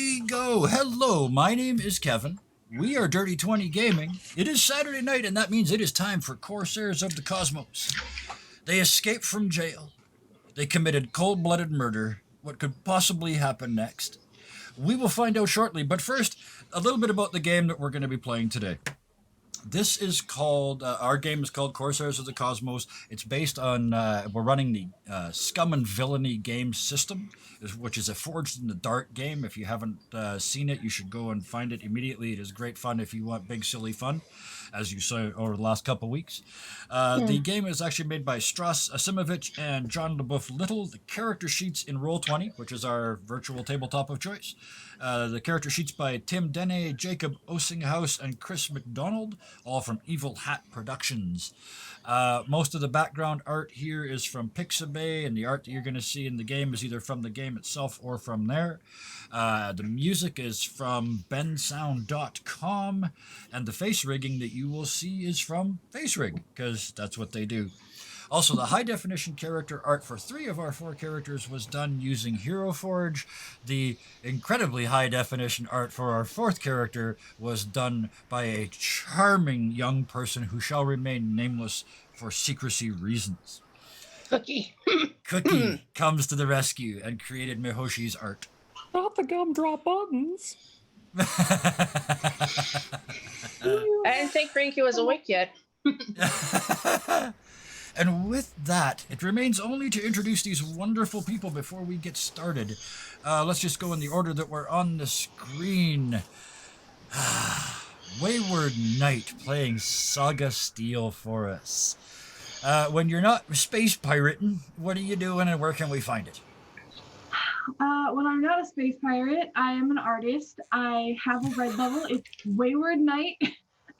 we go. Hello, my name is Kevin. We are Dirty 20 Gaming. It is Saturday night, and that means it is time for Corsairs of the Cosmos. They escaped from jail. They committed cold-blooded murder. What could possibly happen next? We will find out shortly, but first, a little bit about the game that we're going to be playing today. This is called, our game is called Corsairs of the Cosmos. It's based on, we're running the Scum and Villainy game system, which is a Forged in the Dark game. If you haven't seen it, you should go and find it immediately. It is great fun if you want big, silly fun, as you saw over the last couple of weeks. The game is actually made by Strauss Asimovich and John LeBoeuf Little. The character sheets in Roll20, which is our virtual tabletop of choice. The character sheets by Tim Dene, Jacob Osinghouse, and Chris McDonald, all from Evil Hat Productions. Most of the background art here is from Pixabay, and the art that you're going to see in the game is either from the game itself or from there. The music is from bensound.com, and the face rigging that you will see is from FaceRig, because that's what they do. Also, the high-definition character art for 3 of our 4 characters was done using Hero Forge. The incredibly high-definition art for our 4th character was done by a charming young person who shall remain nameless for secrecy reasons. Cookie. Cookie comes to the rescue and created Mihoshi's art. Not the gumdrop buttons. I didn't think Frankie was awake yet. And with that, it remains only to introduce these wonderful people before we get started. Let's just go in the order that we're on the screen. Wayward Knight playing Saga Steel for us. When you're not space pirating, what are you doing and where can we find it? When I'm not a space pirate, I am an artist. I have a Redbubble. It's Wayward Knight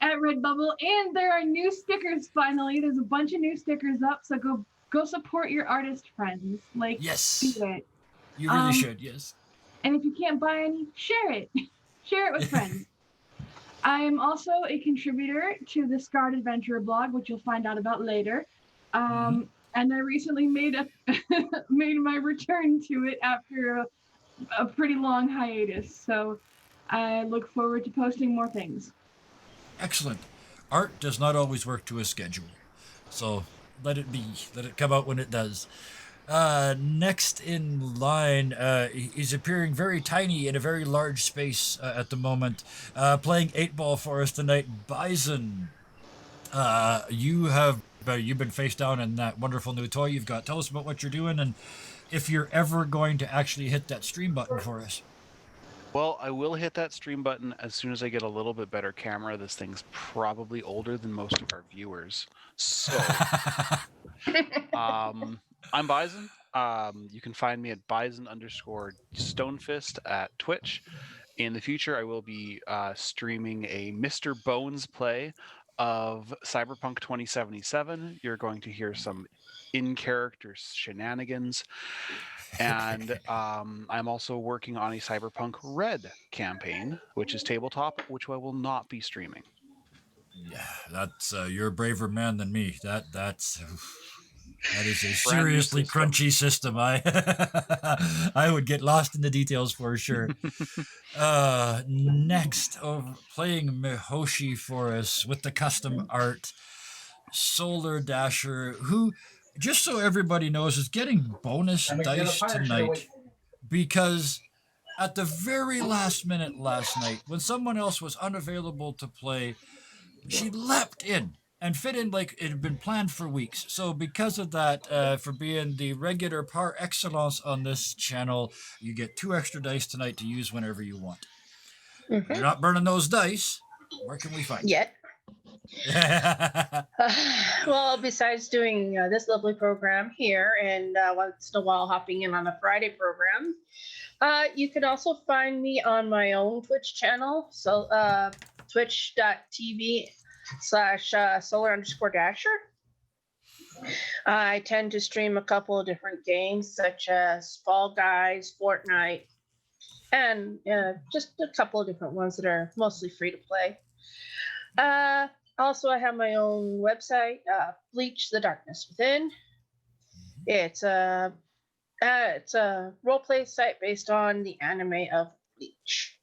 at Redbubble, and there are new stickers finally. There's a bunch of new stickers up, so go support your artist friends. Like, yes, do it. You really should, yes. And if you can't buy any, share it. Share it with friends. I am also a contributor to the Scarred Adventurer blog, which you'll find out about later. And I recently made my return to it after a pretty long hiatus. So I look forward to posting more things. Excellent. Art does not always work to a schedule, so let it be. Let it come out when it does. Next in line, he's appearing very tiny in a very large space at the moment, playing 8-ball for us tonight, Bison. You've been face down in that wonderful new toy you've got. Tell us about what you're doing and if you're ever going to actually hit that stream button for us. Well, I will hit that stream button as soon as I get a little bit better camera. This thing's probably older than most of our viewers. So, I'm Bison. You can find me at Bison_Stonefist at Twitch. In the future, I will be streaming a Mr. Bones play of Cyberpunk 2077. You're going to hear some in-character shenanigans. And I'm also working on a Cyberpunk Red campaign, which is tabletop, which I will not be streaming. Yeah, that's you're a braver man than me. That is a seriously crunchy system. I would get lost in the details for sure. Next, playing Mihoshi for us with the custom art, Solar Dasher, who, just so everybody knows, is getting bonus dice tonight because at the very last minute last night, when someone else was unavailable to play, she leapt in and fit in like it had been planned for weeks. So because of that, for being the regular par excellence on this channel, you get 2 extra dice tonight to use whenever you want. You're not burning those dice. Where can we find Yet. Well, besides doing this lovely program here and once in a while hopping in on a Friday program, you can also find me on my own Twitch channel, so twitch.tv/solar_dasher. I tend to stream a couple of different games such as Fall Guys, Fortnite, and just a couple of different ones that are mostly free to play. Also, I have my own website, Bleach the Darkness Within. It's a roleplay site based on the anime of each.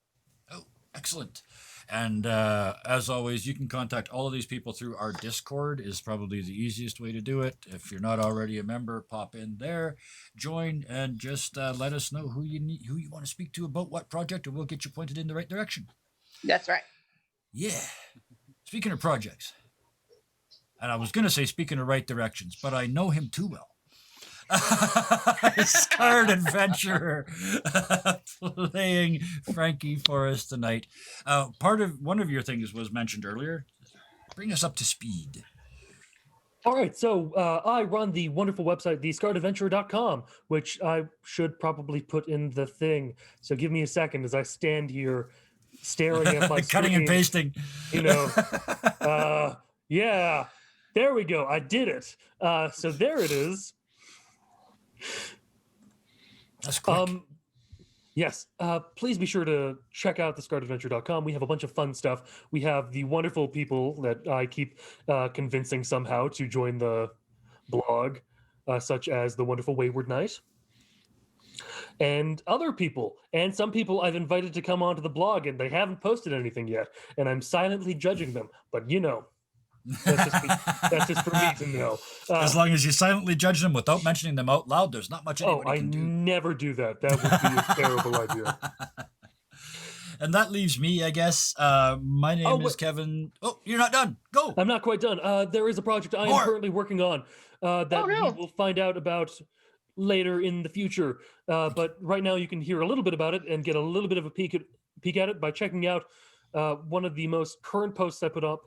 Oh, excellent. And as always, you can contact all of these people through our Discord is probably the easiest way to do it. If you're not already a member, pop in there, join, and just let us know who you want to speak to about what project, and we'll get you pointed in the right direction. That's right. Yeah. Speaking of projects, and I was going to say speaking of right directions, but I know him too well. Scarred Adventurer playing Frankie for us tonight. One of your things was mentioned earlier. Bring us up to speed. All right, so I run the wonderful website, thescarredadventurer.com, which I should probably put in the thing. So give me a second as I stand here staring at my Cutting screen, and pasting. You know, yeah, there we go. I did it. So there it is. That's quick. Yes, please be sure to check out thescarredadventure.com. We have a bunch of fun stuff. We have the wonderful people that I keep convincing somehow to join the blog, such as the wonderful Wayward Knight, and other people. And some people I've invited to come onto the blog, and they haven't posted anything yet, and I'm silently judging them. But that's just for me to know. As long as you silently judge them without mentioning them out loud, there's not much anybody can do. Never do that. That would be a terrible idea. And that leaves me, I guess. My name is Kevin. Oh, you're not done. Go. I'm not quite done. There is a project I am currently working on that we will find out about later in the future. But right now you can hear a little bit about it and get a little bit of a peek at it by checking out one of the most current posts I put up,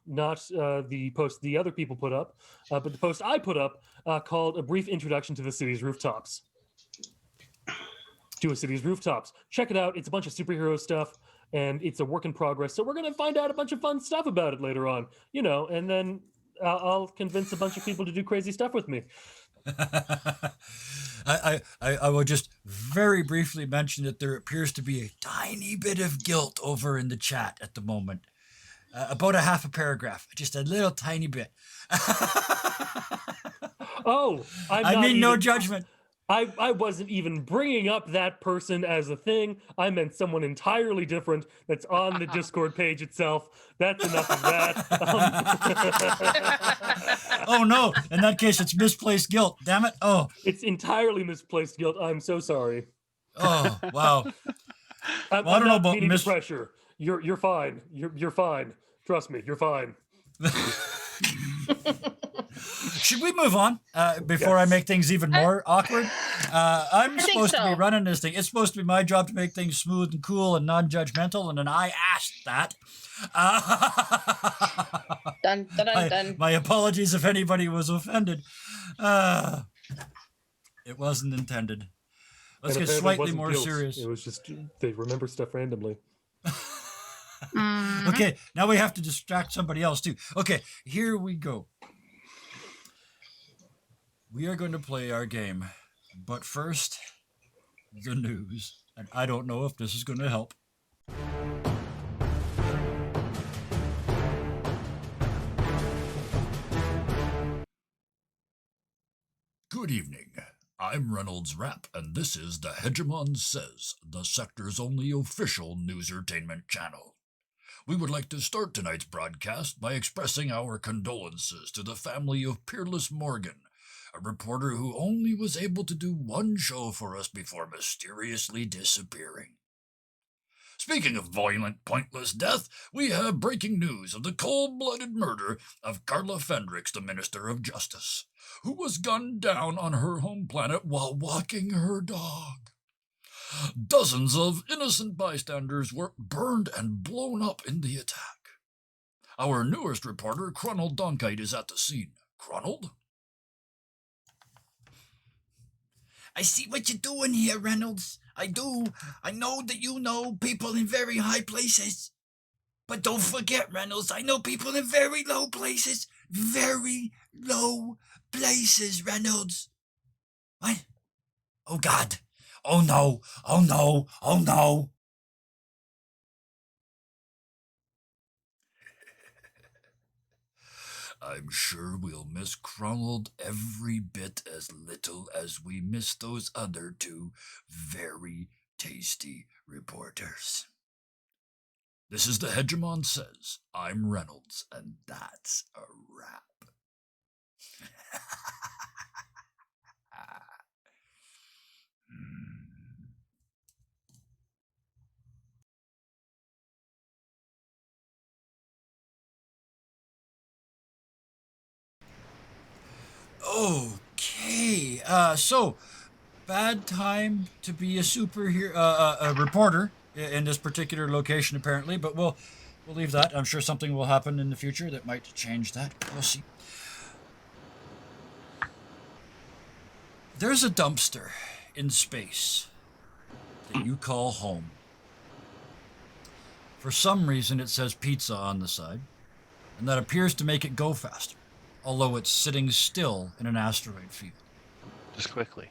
not the post the other people put up, but the post I put up called A Brief Introduction to the City's Rooftops. To a City's Rooftops. Check it out. It's a bunch of superhero stuff, and it's a work in progress. So we're going to find out a bunch of fun stuff about it later on, and then I'll convince a bunch of people to do crazy stuff with me. I will just very briefly mention that there appears to be a tiny bit of guilt over in the chat at the moment. About a half a paragraph, just a little tiny bit. I mean, no judgment. I wasn't even bringing up that person as a thing. I meant someone entirely different that's on the Discord page itself. That's enough of that. Oh, no. In that case, it's misplaced guilt. Damn it. Oh. It's entirely misplaced guilt. I'm so sorry. Oh, wow. I'm I don't know not about pressure. You're fine. You're fine. Trust me, you're fine. Should we move on before I make things even more awkward? I'm supposed to be running this thing. It's supposed to be my job to make things smooth and cool and non-judgmental, and then I asked that. Dun, dun, dun, dun. My apologies if anybody was offended. It wasn't intended. Let's get slightly more serious. It was just they remember stuff randomly. Okay, now we have to distract somebody else too. Okay, here we go. We are going to play our game, but first, the news. And I don't know if this is going to help. Good evening. I'm Reynolds Rapp, and this is The Hegemon Says, the sector's only official newsertainment channel. We would like to start tonight's broadcast by expressing our condolences to the family of Peerless Morgan, a reporter who only was able to do one show for us before mysteriously disappearing. Speaking of violent, pointless death, we have breaking news of the cold-blooded murder of Carla Fendrix, the Minister of Justice, who was gunned down on her home planet while walking her dog. Dozens of innocent bystanders were burned and blown up in the attack. Our newest reporter, Cronald Donkite, is at the scene. Cronald? I see what you're doing here, Reynolds. I do. I know that you know people in very high places. But don't forget, Reynolds, I know people in very low places. Very low places, Reynolds. What? Oh, God. Oh, no. Oh, no. Oh, no. I'm sure we'll miss Cronald every bit as little as we miss those other two very tasty reporters. This is the Hegemon Says. I'm Reynolds, and that's a wrap. Okay, so bad time to be a superhero, a reporter in this particular location, apparently. But we'll leave that. I'm sure something will happen in the future that might change that. We'll see. There's a dumpster in space that you call home. For some reason, it says pizza on the side, and that appears to make it go faster, although it's sitting still in an asteroid field. Just quickly.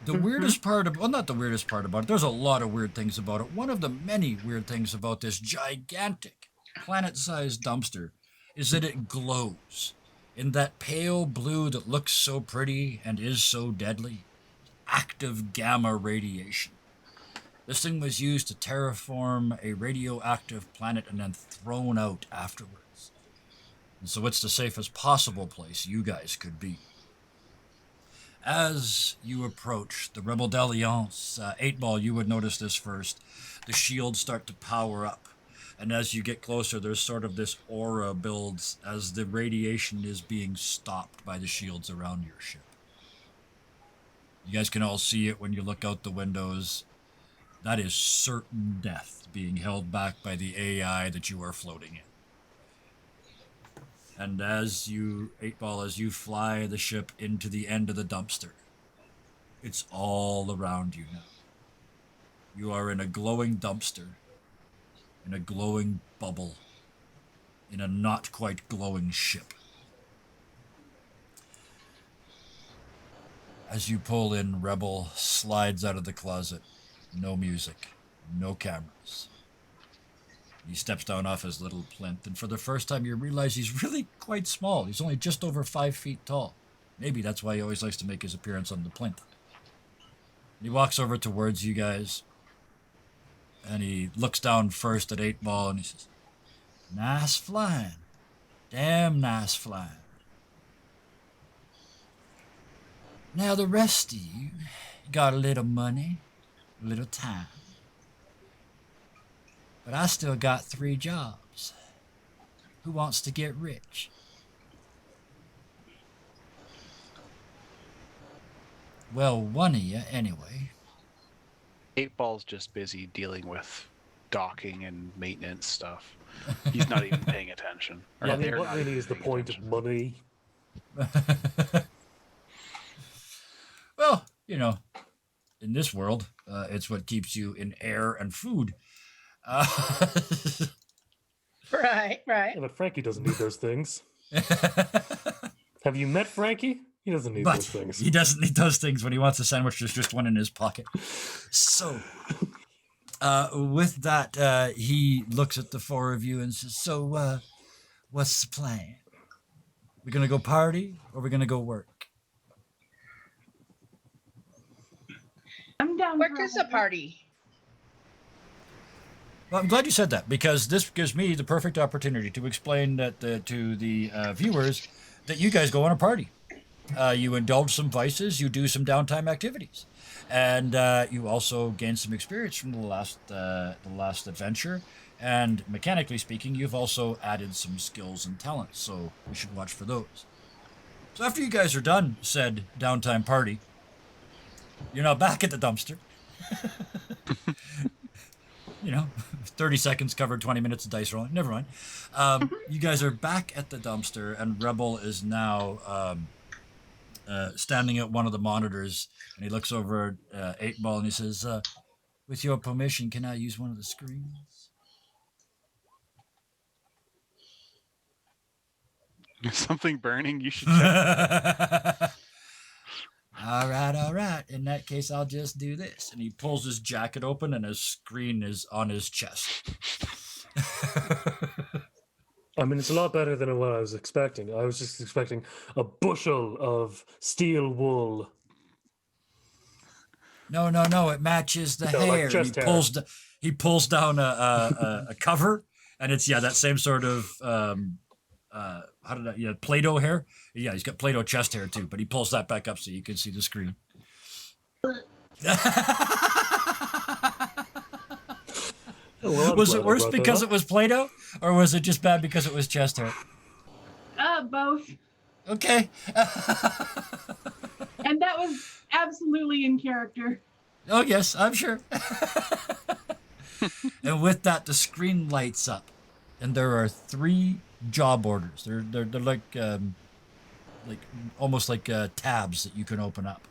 The weirdest part of, well, not the weirdest part about it, there's a lot of weird things about it. One of the many weird things about this gigantic planet-sized dumpster is that it glows in that pale blue that looks so pretty and is so deadly. Active gamma radiation. This thing was used to terraform a radioactive planet and then thrown out afterwards. And so it's the safest possible place you guys could be. As you approach the Rebel d'Alliance, 8-Ball, you would notice this first. The shields start to power up. And as you get closer, there's sort of this aura builds as the radiation is being stopped by the shields around your ship. You guys can all see it when you look out the windows. That is certain death being held back by the AI that you are floating in. And as you, 8-Ball, as you fly the ship into the end of the dumpster, it's all around you now. You are in a glowing dumpster, in a glowing bubble, in a not quite glowing ship. As you pull in, Rebel slides out of the closet. No music, no cameras. He steps down off his little plinth, and for the first time you realize he's really quite small. He's only just over 5 feet tall. Maybe that's why he always likes to make his appearance on the plinth. He walks over towards you guys, and he looks down first at 8-Ball, and he says, "Nice flying. Damn nice flying. Now the rest of you got a little money, a little time. But I still got 3 jobs. Who wants to get rich?" Well, one of you, anyway. 8-Ball's just busy dealing with docking and maintenance stuff. He's not even paying attention. I mean, what really is the point of money? Well, you know, in this world, it's what keeps you in air and food. Right. Yeah, but Frankie doesn't need those things. Have you met Frankie? He doesn't need those things. He doesn't need those things when he wants a sandwich. There's just one in his pocket. So, with that, he looks at the 4 of you and says, "So, what's the plan? We're gonna go party, or we're gonna go work?" I'm down. Work is a party. Well, I'm glad you said that, because this gives me the perfect opportunity to explain that to the viewers that you guys go on a party. You indulge some vices, you do some downtime activities, and you also gain some experience from the last adventure. And mechanically speaking, you've also added some skills and talents, so we should watch for those. So after you guys are done said downtime party, you're now back at the dumpster. 30 seconds covered, 20 minutes of dice rolling. Never mind. You guys are back at the dumpster, and Rebel is now standing at one of the monitors, and he looks over at 8-Ball and he says, "With your permission, can I use one of the screens?" Something burning? You should check. All right. In that case, I'll just do this. And he pulls his jacket open, and his screen is on his chest. I mean, it's a lot better than what I was expecting. I was just expecting a bushel of steel wool. No, it matches the So, like, hair. chest hair. He pulls down a cover, and it's that same sort of Play-Doh hair. Yeah, he's got Play-Doh chest hair too, but he pulls that back up so you can see the screen. Was it worse because it was Play-Doh, or was it just bad because it was chest hair? Both. Okay. And that was absolutely in character. Oh yes, I'm sure. And with that, the screen lights up, and there are 3 job orders. They're like almost like tabs that you can open up.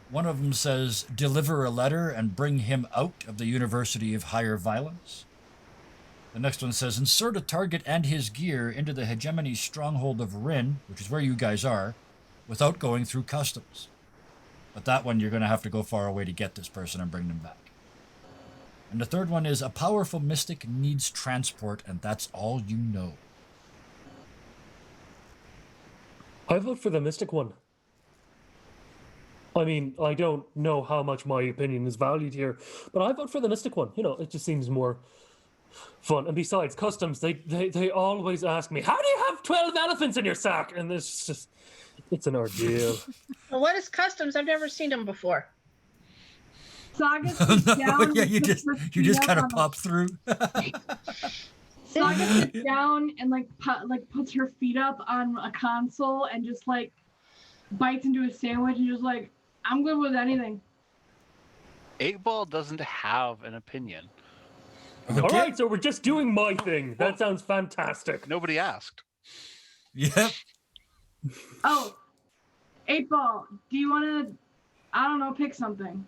One of them says, "Deliver a letter and bring him out of the University of Higher Violence." The next one says, "Insert a target and his gear into the hegemony stronghold of Rin," which is where you guys are, "without going through customs." But that one, you're going to have to go far away to get this person and bring them back. And the third one is, "A powerful mystic needs transport, and that's all you know." I vote for the mystic one. I mean, I don't know how much my opinion is valued here, but I vote for the mystic one. It just seems more fun. And besides, customs, they always ask me, "How do you have 12 elephants in your sack?" And it's an ordeal. Well, what is customs? I've never seen them before. Saga sits down. Yeah, you just kind of pop through. Saga sits down and puts her feet up on a console and just bites into a sandwich and just I'm good with anything. 8-Ball doesn't have an opinion. Okay. All right, so we're just doing my thing. That sounds fantastic. Nobody asked. Yep. Oh, 8-Ball, do you want to, I don't know, pick something?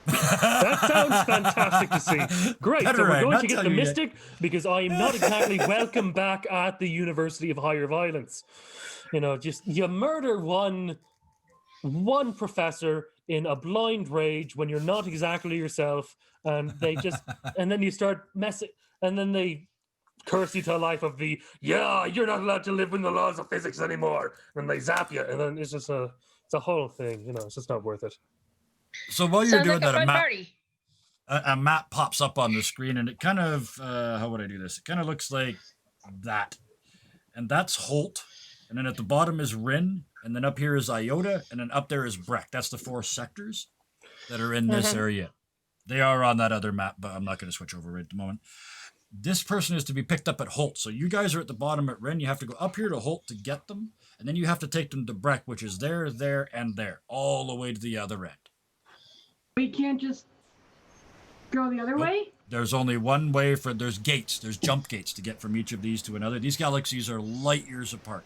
That sounds fantastic to see. Great, so we're going to get the mystic because I am not exactly welcome back at the University of Higher Violence. Just you murder one professor in a blind rage when you're not exactly yourself, and and then you start messing, and then they curse you to a life of you're not allowed to live in the laws of physics anymore, and they zap you, and then it's a whole thing. It's just not worth it. So while you're doing that, a map pops up on the screen, and it kind of how would I do this? It kind of looks like that, and that's Holt, and then at the bottom is Rin, and then up here is Iota, and then up there is Breck. That's the 4 sectors that are in this area. They are on that other map, but I'm not going to switch over right at the moment. This person is to be picked up at Holt. So you guys are at the bottom at Rin. You have to go up here to Holt to get them, and then you have to take them to Breck, which is there, and there, all the way to the other end. We can't just go the other way? There's only one way there's gates. There's jump gates to get from each of these to another. These galaxies are light years apart.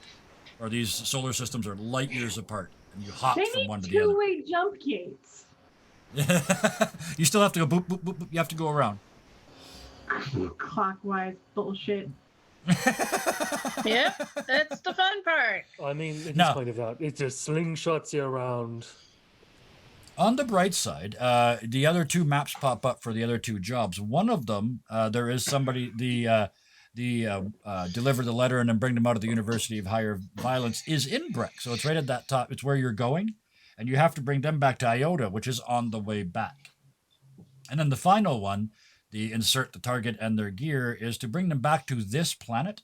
Or these solar systems are light years apart. And you hop from one to the other. They need 2-way jump gates. You still have to go boop, boop, boop, boop. You have to go around. Clockwise bullshit. Yep, that's the fun part. I mean, it's kind of that. It just slingshots you around. On the bright side, the other 2 maps pop up for the other 2 jobs. One of them, there is somebody, deliver the letter and then bring them out of the University of Higher Violence is in Breck. So it's right at that top. It's where you're going. And you have to bring them back to Iota, which is on the way back. And then the final one, the insert the target and their gear, is to bring them back to this planet.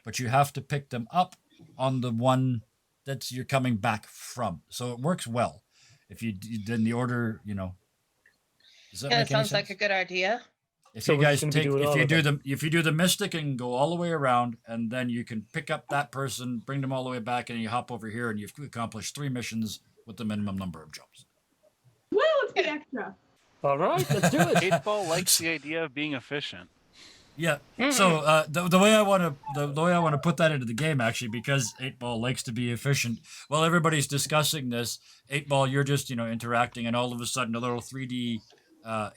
But you have to pick them up on the one that you're coming back from. So it works well. If you in the order, does that make any sense? Sounds like a good idea. If you guys if you do the mystic and go all the way around, and then you can pick up that person, bring them all the way back, and you hop over here, and you've accomplished 3 missions with the minimum number of jumps. Woo, let's get extra. All right, let's do it. 8-Ball likes the idea of being efficient. Yeah. So the way I want to put that into the game, actually, because 8-Ball likes to be efficient. While everybody's discussing this, 8-Ball, you're just interacting, and all of a sudden a little 3D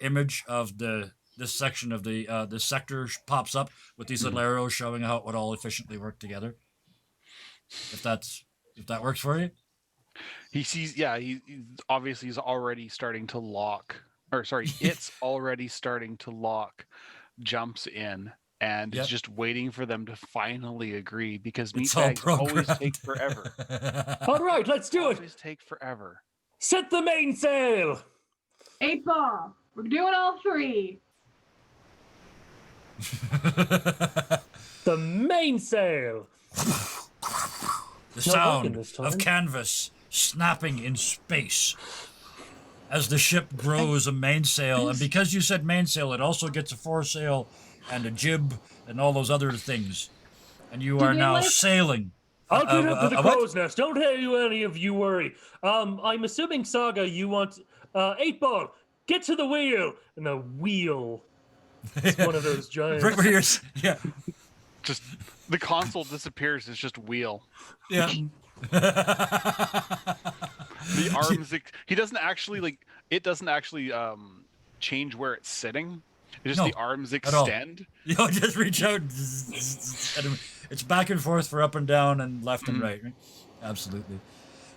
image of this section of the sector pops up with these little arrows showing how it would all efficiently work together. If that works for you. He sees, he obviously is already starting to lock, it's already starting to lock jumps in, and it's just waiting for them to finally agree, because meatbags always take forever. All right, let's do it. Always take forever. Set the mainsail. 8 Ball. We're doing all 3. The mainsail. The It's not working sound this time. of canvas snapping in space as the ship grows a mainsail. And because you said mainsail, it also gets a foresail and a jib and all those other things. And you are now sailing. I'll get up to the what? crow's nest. Don't any of you worry. I'm assuming, Saga, you want 8 Ball. Get to the wheel. And the wheel. It's one of those giant. Right where you're, yeah. Just the console disappears. It's just wheel. Yeah. The arms. He doesn't actually like. It doesn't actually change where it's sitting. It's just the arms extend. You know, just reach out. And it's back and forth for up and down and left and right. Absolutely.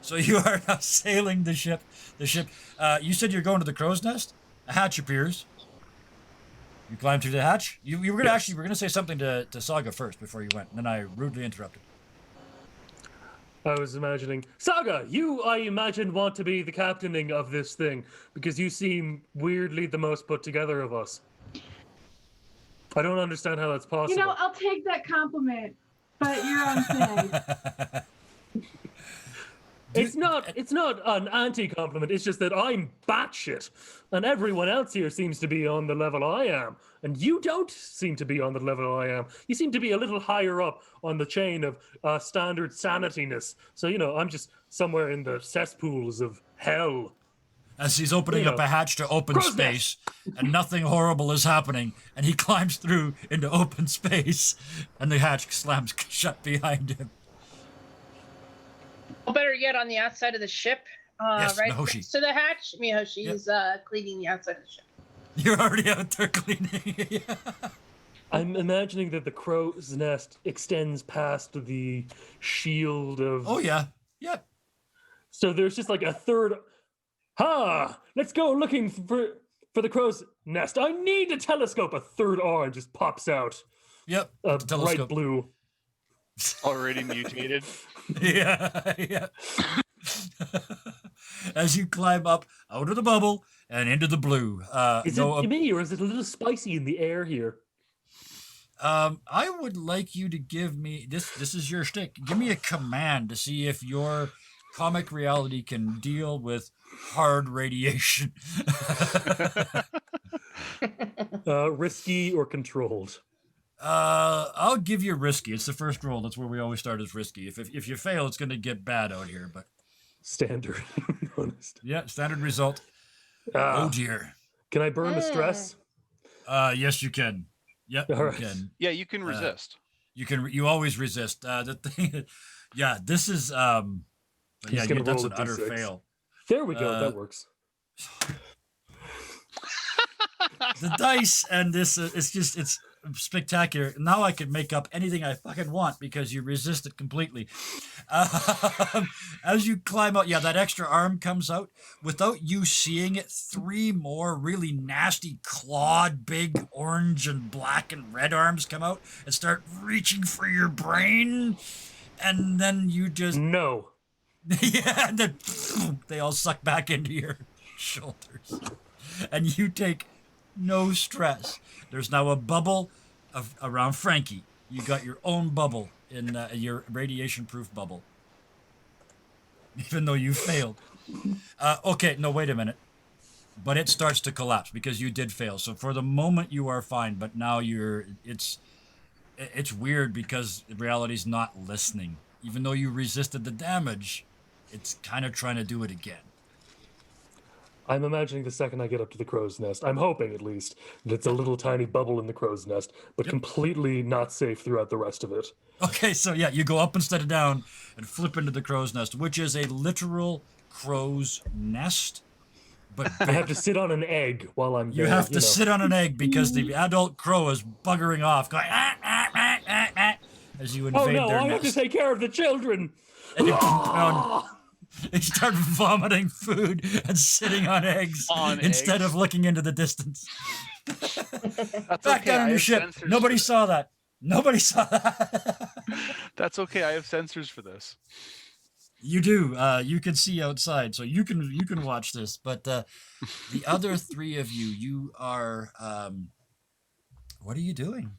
So you are now sailing the ship. The ship. You said you're going to the crow's nest. A hatch appears. You climb through the hatch. You were gonna actually we're gonna say something to Saga first before you went, and then I rudely interrupted. I was imagining, Saga, you, I imagine, want to be the captaining of this thing because you seem weirdly the most put together of us. I don't understand how that's possible. You know, I'll take that compliment, but you're on side. It's not an anti-compliment. It's just that I'm batshit, and everyone else here seems to be on the level I am, and you don't seem to be on the level I am. You seem to be a little higher up on the chain of standard sanityness. So I'm just somewhere in the cesspools of hell. As he's opening up a hatch to open space, and nothing horrible is happening, and he climbs through into open space, and the hatch slams shut behind him. Well, better yet, on the outside of the ship, Yes, right Mihoshi. next to the hatch, Mihoshi is cleaning the outside of the ship. You're already out there cleaning. Yeah. I'm imagining that the crow's nest extends past the shield of... Oh, yeah. Yep. So there's just like a third... Let's go looking for the crow's nest. I need a telescope. A third arm just pops out. Yep. Bright blue. Already mutated. Yeah. As you climb up out of the bubble and into the blue. Is it me, or is it a little spicy in the air here? I would like you to give me this is your shtick. Give me a command to see if your comic reality can deal with hard radiation. Risky or controlled? I'll give you risky. It's the first roll. That's where we always start as risky. If you fail, it's going to get bad out here. But standard. Yeah, standard result. Oh dear. Can I burn the stress? Yes, you can. Yep, All right. you can. Yeah, you can resist. You always resist. The thing. Yeah, this is that's an utter fail. There we go. That works. The dice and this it's spectacular. Now I can make up anything I fucking want because you resist it completely. As you climb out, that extra arm comes out. Without you seeing it, 3 more really nasty clawed big orange and black and red arms come out and start reaching for your brain. And then you just... No. Yeah, and then they all suck back into your shoulders. And you take no stress. There's now a bubble around Frankie. You got your own bubble in your radiation-proof bubble. Even though you failed. Okay, no, wait a minute. But it starts to collapse because you did fail. So for the moment you are fine, but now it's weird because reality's not listening. Even though you resisted the damage, it's kind of trying to do it again. I'm imagining the second I get up to the crow's nest, I'm hoping at least, that it's a little tiny bubble in the crow's nest, but completely not safe throughout the rest of it. Okay, so you go up instead of down and flip into the crow's nest, which is a literal crow's nest. But I have to sit on an egg while I'm You have to sit on an egg because the adult crow is buggering off, going as you invade their I nest. have to take care of the children. And they start vomiting food and sitting on eggs instead of looking into the distance. That's Back okay. down on your ship. Nobody saw that. Nobody saw that. That's okay. I have sensors for this. You do. You can see outside, so you can watch this. But the other three of you, you are. What are you doing?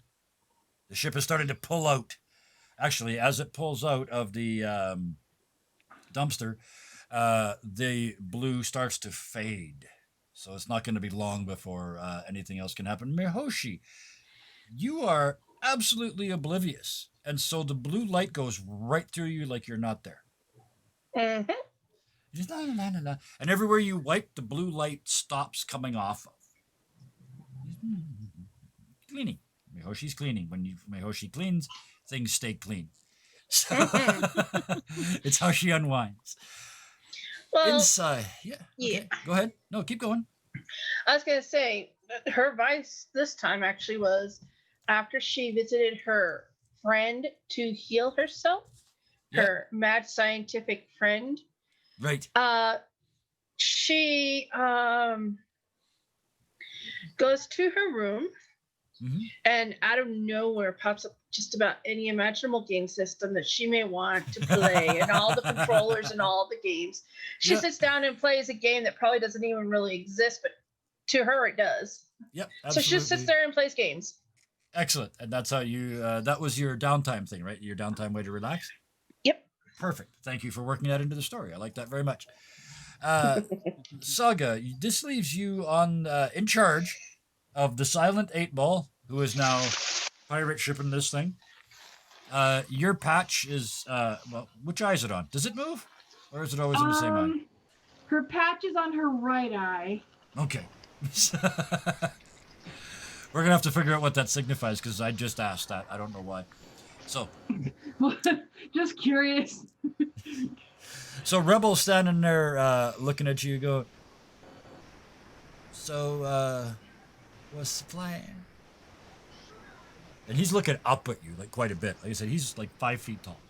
The ship is starting to pull out. Actually, as it pulls out of the dumpster, the blue starts to fade. So it's not going to be long before anything else can happen. Mihoshi, you are absolutely oblivious, and so the blue light goes right through you like you're not there. Mm-hmm. Just na, na, na, na. And everywhere you wipe, the blue light stops coming off of. Cleaning. Mihoshi's cleaning. When Mihoshi cleans, things stay clean. So it's how she unwinds. Well, Inside. Yeah. Okay. Go ahead. No, keep going. I was going to say, her advice this time actually was after she visited her friend to heal herself, her mad scientific friend. Right. She goes to her room, and out of nowhere pops up just about any imaginable game system that she may want to play, and all the controllers and all the games. She sits down and plays a game that probably doesn't even really exist, but to her it does. Yep. So Absolutely. she just sits there and plays games. Excellent. And that's how you. That was your downtime thing, right? Your downtime way to relax. Yep. Perfect. Thank you for working that into the story. I like that very much. Saga, this leaves you on in charge of the Silent 8-Ball, who is now pirate shipping this thing. Your patch is well, which eye is it on? Does it move, or is it always in the same eye? Her patch is on her right eye. Okay. We're gonna have to figure out what that signifies because I just asked that. I don't know why. So. Just curious. So Rebel's standing there looking at you, go. So, what's the plan? And he's looking up at you like quite a bit. Like I said, he's like 5 feet tall.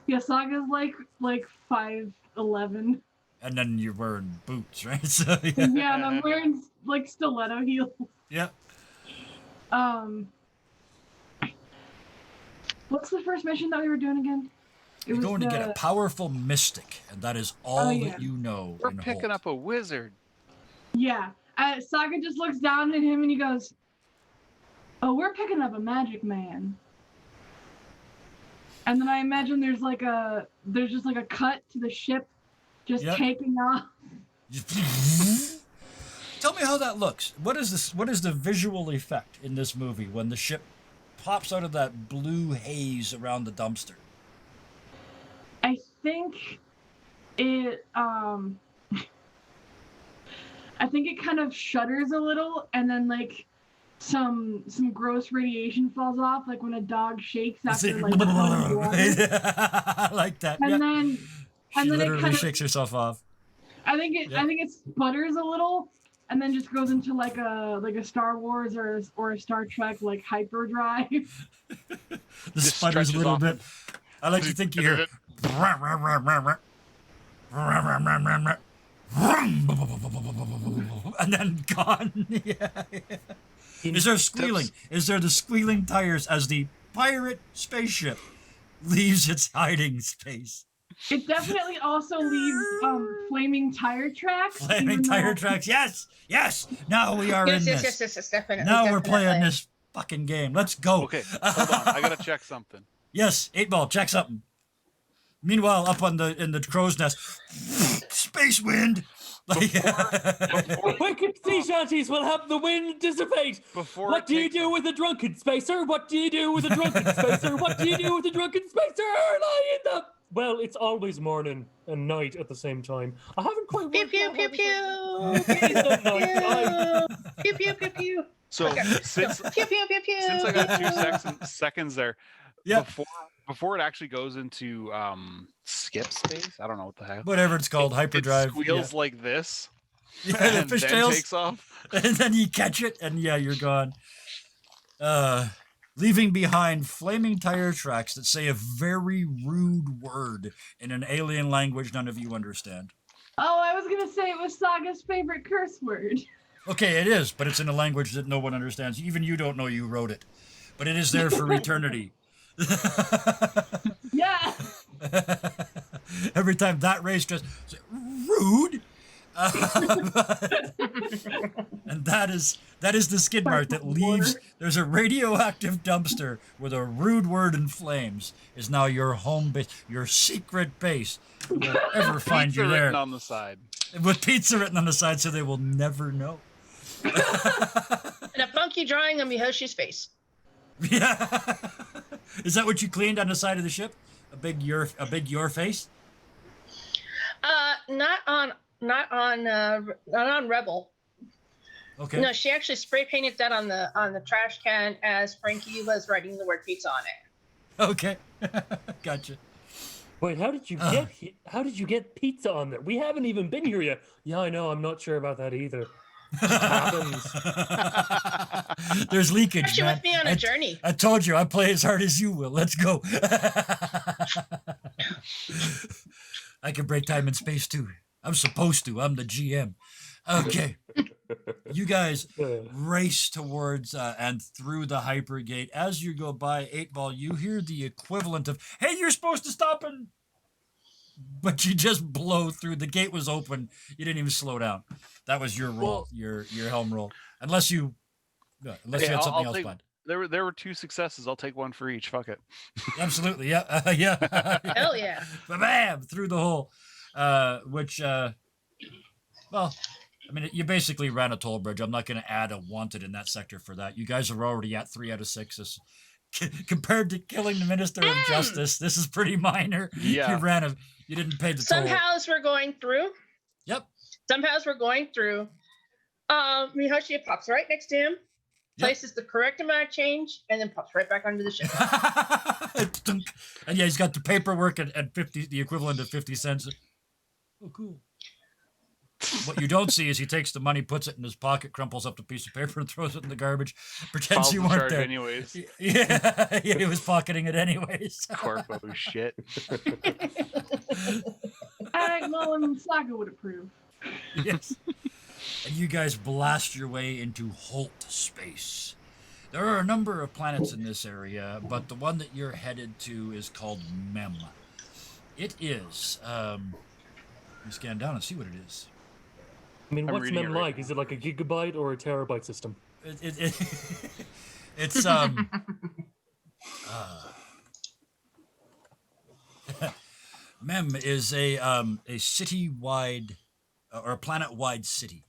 Yeah, Saga's like 5'11". And then you're wearing boots, right? So, Yeah, and I'm wearing like stiletto heels. Yeah. What's the first mission that we were doing again? You're going to get a powerful mystic, and that is all that you know. We're picking up a wizard. Yeah. Saga just looks down at him and he goes, "Oh, we're picking up a magic man." And then I imagine there's just like a cut to the ship just taking off. Tell me how that looks. What is this? What is the visual effect in this movie when the ship pops out of that blue haze around the dumpster? I think it I think it kind of shudders a little, and then like some gross radiation falls off, like when a dog shakes after like I like that. And then she literally shakes herself off. I think it sputters a little, and then just goes into like a Star Wars or a Star Trek like hyperdrive. The sputters a little bit. I like to think you hear and then gone. Yeah. Is there squealing? Is there the squealing tires as the pirate spaceship leaves its hiding space? It definitely also leaves flaming tire tracks. Flaming tire tracks. Yes, yes. Now we are in this. Yes, definitely. Now we're playing this fucking game. Let's go. Okay, hold on. I gotta check something. Yes, 8-Ball, check something. Meanwhile, up in the crow's nest, space wind. Wicked sea shanties will have the wind dissipate. What do you do with a drunken spacer? What do you do with a drunken spacer? What do you do with a drunken spacer? Lie in the... Well, it's always morning and night at the same time. I haven't quite Pew worked pew out pew how pew. to- It is the night time. Pew pew pew pew. So since Pew pew pew pew. I got 2 seconds there, Yeah. Before it actually goes into skip space, I don't know what the heck. Whatever it's called, hyperdrive. It squeals like this. Yeah, And the then fishtails. takes off. And then you catch it, and yeah, you're gone. Leaving behind flaming tire tracks that say a very rude word in an alien language none of you understand. Oh, I was gonna say it was Saga's favorite curse word. Okay, it is, but it's in a language that no one understands. Even you don't know you wrote it. But it is there for eternity. Yeah. Every time that race just rude. And that is the skid mark that leaves. There's a radioactive dumpster with a rude word in flames. Is now your home base, your secret base. Will ever find Pizza you there written on the side. with pizza written on the side, so they will never know. And a funky drawing of Mihoshi's face. Yeah. Is that what you cleaned on the side of the ship? A big your face? Not on Rebel. Okay. No, she actually spray painted that on the trash can as Frankie was writing the word pizza on it. Okay. Gotcha. Wait, how did you get pizza on there? We haven't even been here yet. Yeah, I know. I'm not sure about that either. Just happens. There's leakage, You're man. with me on a journey. I told you, I play as hard as you will. Let's go. I can break time and space too. I'm supposed to. I'm the GM. Okay. You guys race towards and through the hypergate. As you go by 8-Ball, you hear the equivalent of, hey, you're supposed to stop and... But you just blow through. The gate was open. You didn't even slow down. That was your roll, your helm roll. Unless you had something else planned. There were 2 successes. I'll take one for each. Fuck it. Absolutely, yeah, yeah. Hell yeah. Bam! Through the hole. Well, I mean, you basically ran a toll bridge. I'm not going to add a wanted in that sector for that. You guys are already at 3 out of 6. Compared to killing the Minister of Justice, this is pretty minor. Yeah. You didn't pay the Somehow toll. as we're going through. Yep. Somehow as we're going through, Mihoshi pops right next to him, places the correct amount of change, and then pops right back onto the ship. And yeah, he's got the paperwork at 50, the equivalent of 50 cents. Oh, cool. What you don't see is he takes the money, puts it in his pocket, crumples up the piece of paper, and throws it in the garbage. Pretends Follows you the weren't charge there. anyways. Yeah, he was pocketing it anyways. Corpo shit. Well, Saga would approve. Yes. And you guys blast your way into Holt space. There are a number of planets in this area, but the one that you're headed to is called Mem. It is. You scan down and see what it is. I mean, I'm what's reading MEM it right like? Is it like a gigabyte or a terabyte system? It's Mem is a city-wide or a planet-wide city.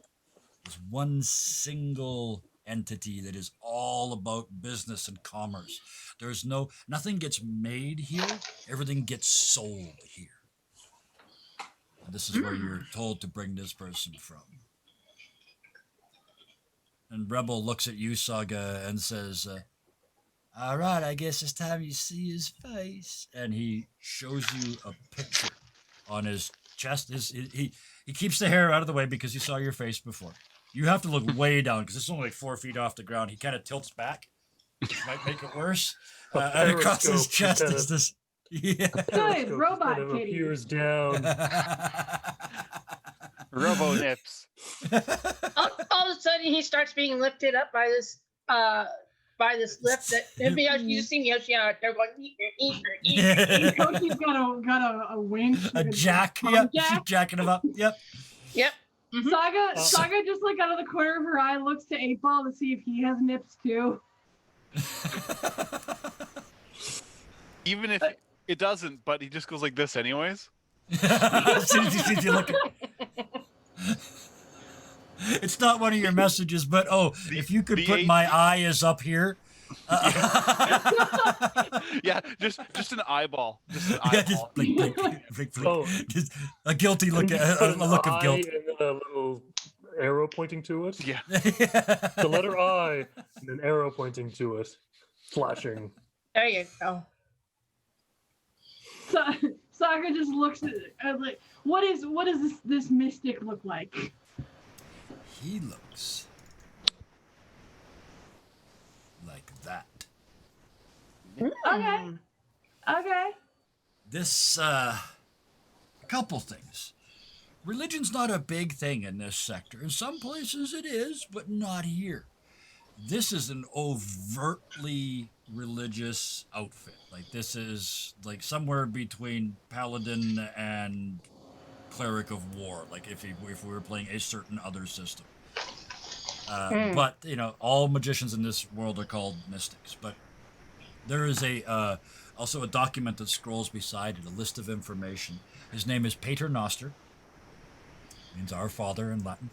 It's one single entity that is all about business and commerce. There's nothing gets made here. Everything gets sold here. And this is where you're told to bring this person from. And Rebel looks at you, Saga, and says, all right, I guess it's time you see his face. And he shows you a picture on his chest. He keeps the hair out of the way because you saw your face before. You have to look way down because it's only like 4 feet off the ground. He kind of tilts back, which might make it worse. And across his chest is this. Yeah. Good robot kind of kitty. appears down. Robo nips. all of a sudden, he starts being lifted up by this lift that you just see Mihoshi out there going, eat. Cody's got a winch. A jack. Yep. She's jacking him up. Yep. Yep. Mm-hmm. Saga just like out of the corner of her eye looks to 8-Ball to see if he has nips too. Even if it doesn't, but he just goes like this anyways. As soon as he sees you looking. It's not one of your messages, but if you could put my eye is up here. Yeah, just an eyeball. Just an eyeball. Just blink. Oh. Just a guilty look, a look of guilt. And then a little arrow pointing to it. Yeah. The letter I and an arrow pointing to it, flashing. There you go. Saga just looks at like, what does this mystic look like? He looks like that. Okay. This, a couple things. Religion's not a big thing in this sector. In some places it is, but not here. this is an overtly religious outfit. Like this is like somewhere between paladin and cleric of war. Like if we were playing a certain other system. But you know, all magicians in this world are called mystics. But there is a also a document that scrolls beside it, a list of information. His name is Pater Noster. Means our father in Latin.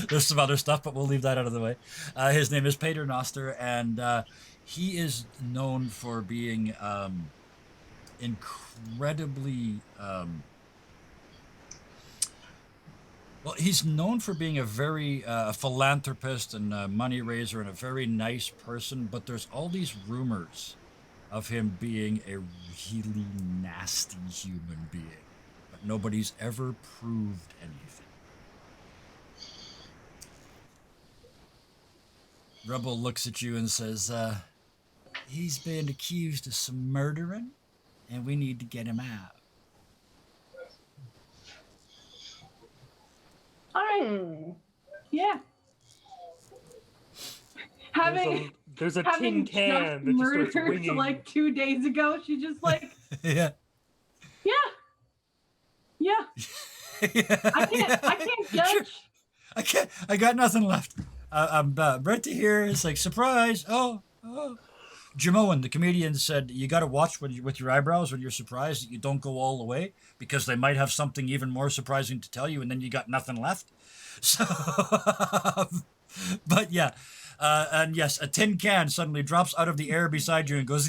There's some other stuff, but we'll leave that out of the way. His name is Pater Noster, and he is known for being incredibly. Well, he's known for being a very philanthropist and a money raiser and a very nice person, but there's all these rumors of him being a really nasty human being. But nobody's ever proved anything. Rebel looks at you and says, he's been accused of some murdering, and we need to get him out. All right. Yeah. There's a Having tin can just that just starts murdered ringing. like 2 days ago, she just like, Yeah. yeah. I can't judge. I got nothing left. I'm right to hear. It's like, surprise. Oh. Jamoan, the comedian, said, you got to watch with your eyebrows when you're surprised that you don't go all the way, because they might have something even more surprising to tell you, and then you got nothing left. So, but yeah. And yes, a tin can suddenly drops out of the air beside you and goes...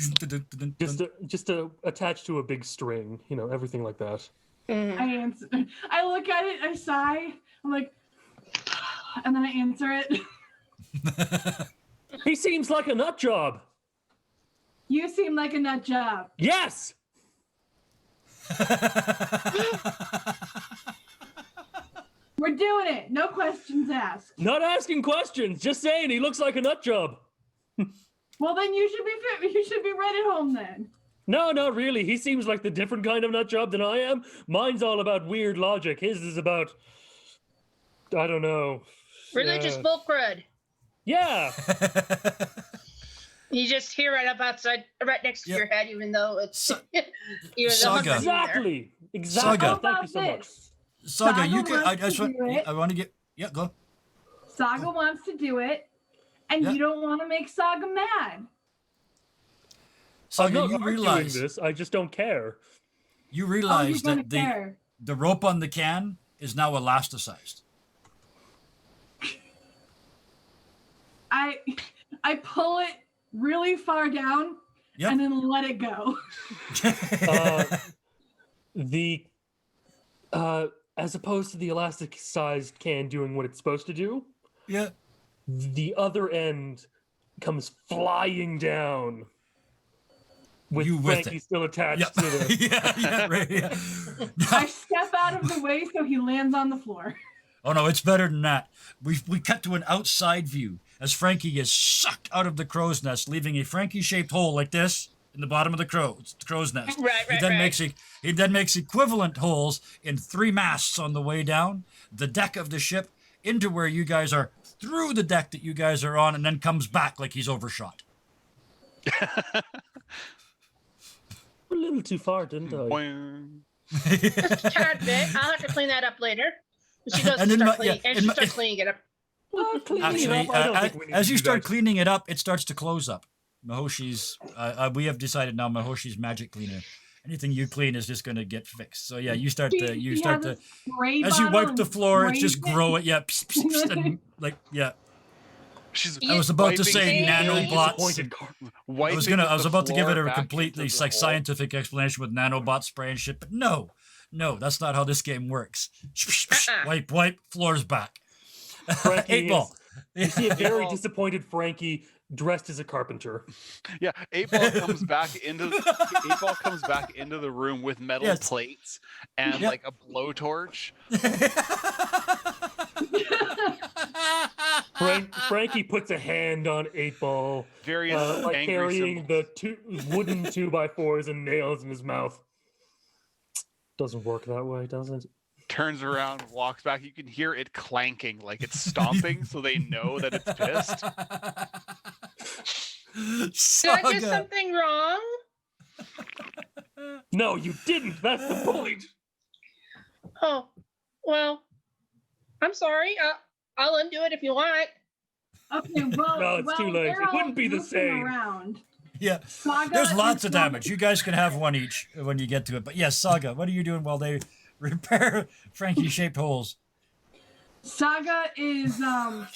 Just attached to a big string, you know, everything like that. I look at it, I sigh, I'm like, and then I answer it. He seems like a nut job. You seem like a nut job. Yes! We're doing it. No questions asked. Not asking questions, just saying he looks like a nut job. Well, then you should be right at home then. No, not really. He seems like the different kind of nut job than I am. Mine's all about weird logic. His is about, I don't know. Religious bull crud. Yeah. You just hear right up outside, right next to Yep. your head, even though it's Saga. Exactly. Saga. Thank you so much. Saga, you Saga can... wants to do it. I want to get... Yeah, go. Saga wants to do it, and Yeah. you don't want to make Saga mad. I'm Saga, not you arguing realize... this. I just don't care. You Oh, you're realize gonna that care. the rope on the can is now elasticized. I pull it really far down Yep. and then let it go. As opposed to the elastic-sized can doing what it's supposed to do, Yeah. the other end comes flying down with You with Frankie it. still attached Yep. to the... yeah, right, yeah. I step out of the way so he lands on the floor. Oh no, it's better than that. We cut to an outside view as Frankie is sucked out of the crow's nest, leaving a Frankie-shaped hole like this in the bottom of the crow's nest. Right, He then makes equivalent holes in 3 masts on the way down, the deck of the ship, into where you guys are, through the deck that you guys are on, and then comes back like he's overshot. A little too far, didn't I? Boing. just a tad bit. I'll have to clean that up later. She does And in start my- cleaning, yeah, and in she my- starts cleaning it up. Well, cleaning it Actually, up, I don't think we need as to you do start that. cleaning it up, it starts to close up. Mahoshi's, we have decided now Mahoshi's magic cleaner. Anything you clean is just going to get fixed. So yeah, you start to, as you wipe the floor, it's just growing. Yeah, pss, pss, pss, and like, yeah. She's I was about to wiping say the nanobots. Disappointed car- I was about to give it a back completely into the like hole. scientific explanation with nanobot spray and shit, but no, that's not how this game works. Wipe, floor's back. Frankie 8 ball. You see a very Well- disappointed Frankie dressed as a carpenter. Yeah, 8-ball comes back into 8-ball comes back into the room with metal Yes. plates and Yep. like a blowtorch. Frankie puts a hand on 8-ball, Very like angry carrying symbols. the wooden 2x4s and nails in his mouth. Doesn't work that way, does it? turns around, walks back. You can hear it clanking like it's stomping, so they know that it's pissed. Did I do something wrong? No, you didn't. That's the point. Oh, well, I'm sorry. I'll undo it if you want. Okay, well, No, it's too late. they're It all wouldn't be the goofing same. Around. Yeah, Saga there's lots is of going- damage. You guys can have one each when you get to it. But yes, Saga, what are you doing while they repair Frankie-shaped holes? Saga is I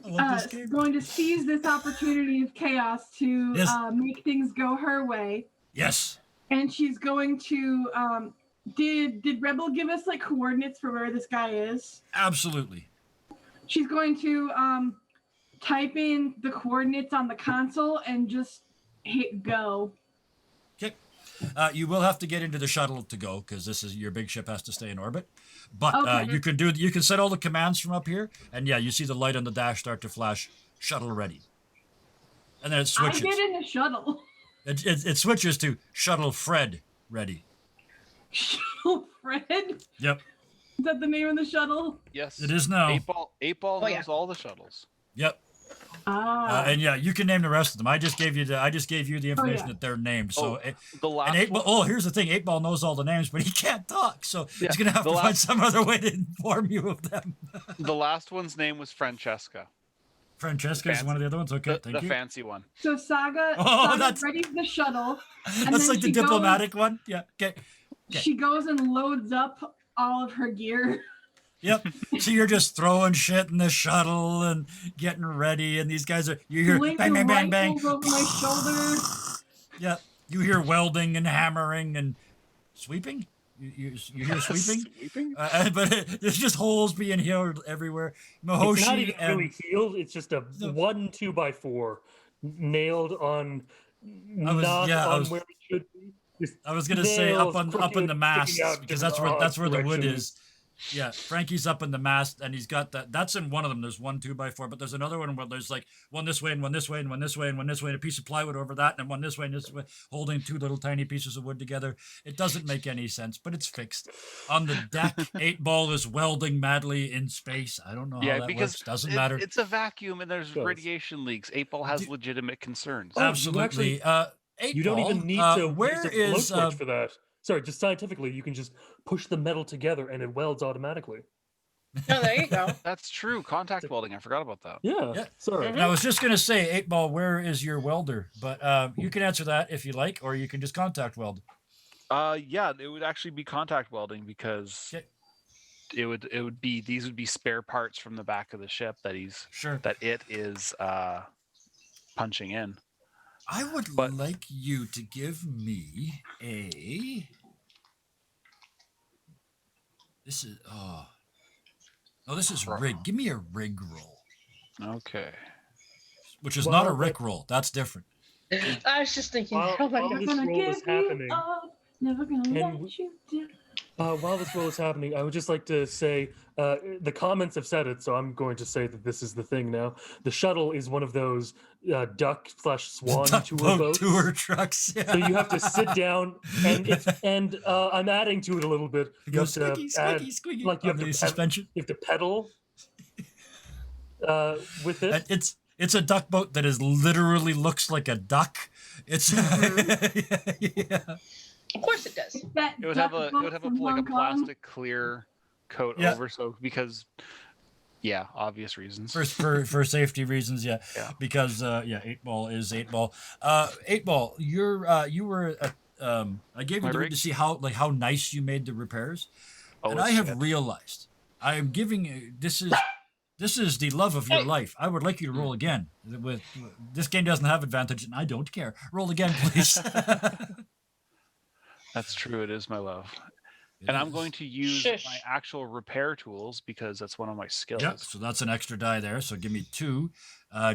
love this game. going to seize this opportunity of chaos to Yes. make things go her way, Yes. and she's going to. Did Rebel give us like coordinates for where this guy is? Absolutely. She's going to type in the coordinates on the console and just hit go. Okay. You will have to get into the shuttle to go because this is your big ship has to stay in orbit. But Okay. you can set all the commands from up here, and yeah, you see the light on the dash start to flash. Shuttle ready. And then it switches. I get in the shuttle. It switches to shuttle Fred ready. Shuttle Fred? Yep. Is that the name of the shuttle? Yes. It is now. 8-ball knows yeah. all the shuttles. Yep. Ah. And yeah, you can name the rest of them. I just gave you the information yeah. that they're named. So The last and 8-ball. one, Oh, here's the thing: 8-ball knows all the names, but he can't talk. So Yeah, he's gonna have the to find last- some other way to inform you of them. the last one's name was Francesca. Francesca is one of the other ones. Okay, thank The you. fancy one. So Saga, Oh, Saga that's- readies the shuttle. And That's then like the she goes- diplomatic one. Yeah. Okay. Okay. She goes and loads up all of her gear. Yep. So you're just throwing shit in the shuttle and getting ready, and these guys are you hear Blinking bang bang bang bang. rifles over my shoulder. Yeah. You hear welding and hammering and sweeping. You hear sweeping. Sweeping? But there's just holes being healed everywhere. Mahoshi It's not even and really healed. It's just a No. 1 2x4 nailed on, I was- not yeah, I on was- where it should be. Just I was gonna say nails up in crooked, the mast sticking out because different that's where the wood directions. is. Yeah, Frankie's up in the mast, and he's got that. That's in one of them. There's 1 2x4, but there's another one where there's like one this way and one this way and one this way and one this way, and a piece of plywood over that, and one this way and this way, holding 2 little tiny pieces of wood together. It doesn't make any sense, but it's fixed. On the deck, 8-ball is welding madly in space. I don't know how Yeah, that because works. Doesn't matter. it's a vacuum and there's Does. radiation leaks. 8-ball has legitimate concerns. Oh, you Absolutely. actually- 8-ball. You don't even need to Where use a is blowtorch for that. Sorry, just scientifically, you can just push the metal together and it welds automatically. Oh, there you go. That's true. Contact welding. I forgot about that. Yeah. Yeah. Sorry. And I was just gonna say, 8-ball, where is your welder? But you can answer that if you like, or you can just contact weld. Yeah, it would actually be contact welding because Okay. it would be these would be spare parts from the back of the ship that Sure. it is punching in. I would But- like you to give me a. This is this is rig. Give me a rig roll, Okay. which is not a Well, Rick roll. That's different. I was just thinking, Well, oh my well, god. this Never gonna roll is give you happening. up, never gonna And let we- you down. While this roll is happening, I would just like to say the comments have said it, so I'm going to say that this is the thing now. The shuttle is one of those duck/swan tour Tugboat boats. tour trucks. Yeah. So you have to sit down, and I'm adding to it a little bit. It You goes have to squeaky, add, squeaky, squeaky. like you on have to the ped- suspension. you have to pedal with it. And it's a duck boat that is literally looks like a duck. It's yeah. Of course it does. That It would have duck a boat from like a Hong Kong. plastic clear coat Yeah. over, so because obvious reasons. for safety reasons, yeah. Yeah. Because 8-ball is 8-ball. 8-ball, you were I gave you My the rig rig? to see how nice you made the repairs, Oh, and it's I have shit. realized I am giving you this is the love of your life. I would like you to roll again. With this game doesn't have advantage, and I don't care. Roll again, please. That's true. It is my love. And I'm going to use Shush. my actual repair tools because that's one of my skills. Yep. So that's an extra die there. So give me 2.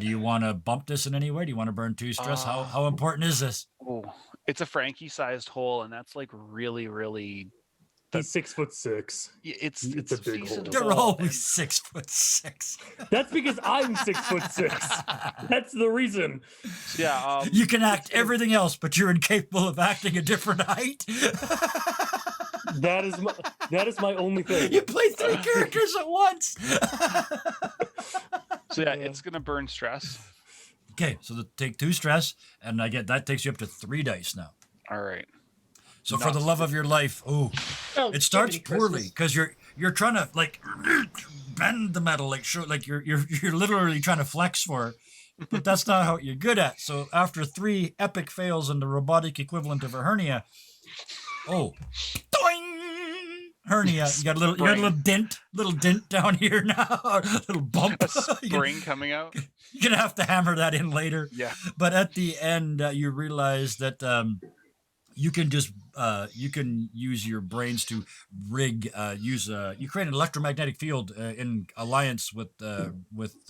Do you want to bump this in any way? Do you want to burn 2 stress? How important is this? Oh, it's a Frankie-sized hole, and that's like really, really. He's 6'6". It's It's a big decent hole. They're hole, always and 6'6". That's because I'm 6'6". That's the reason. Yeah. You can act everything else, but you're incapable of acting a different height. That is my only thing. You play 3 characters at once. So yeah, it's gonna burn stress. Okay, so take 2 stress, and that takes you up to 3 dice now. All right. So for the love of your life, it starts poorly because you're trying to like bend the metal, like you're literally trying to flex for it, but that's not how you're good at. So after 3 epic fails and the robotic equivalent of a hernia, doing hernia, you got a little dent down here now, a little bump, a spring coming out. You're gonna have to hammer that in later. Yeah. But at the end, you realize that you can just you can use your brains to rig you create an electromagnetic field in alliance with the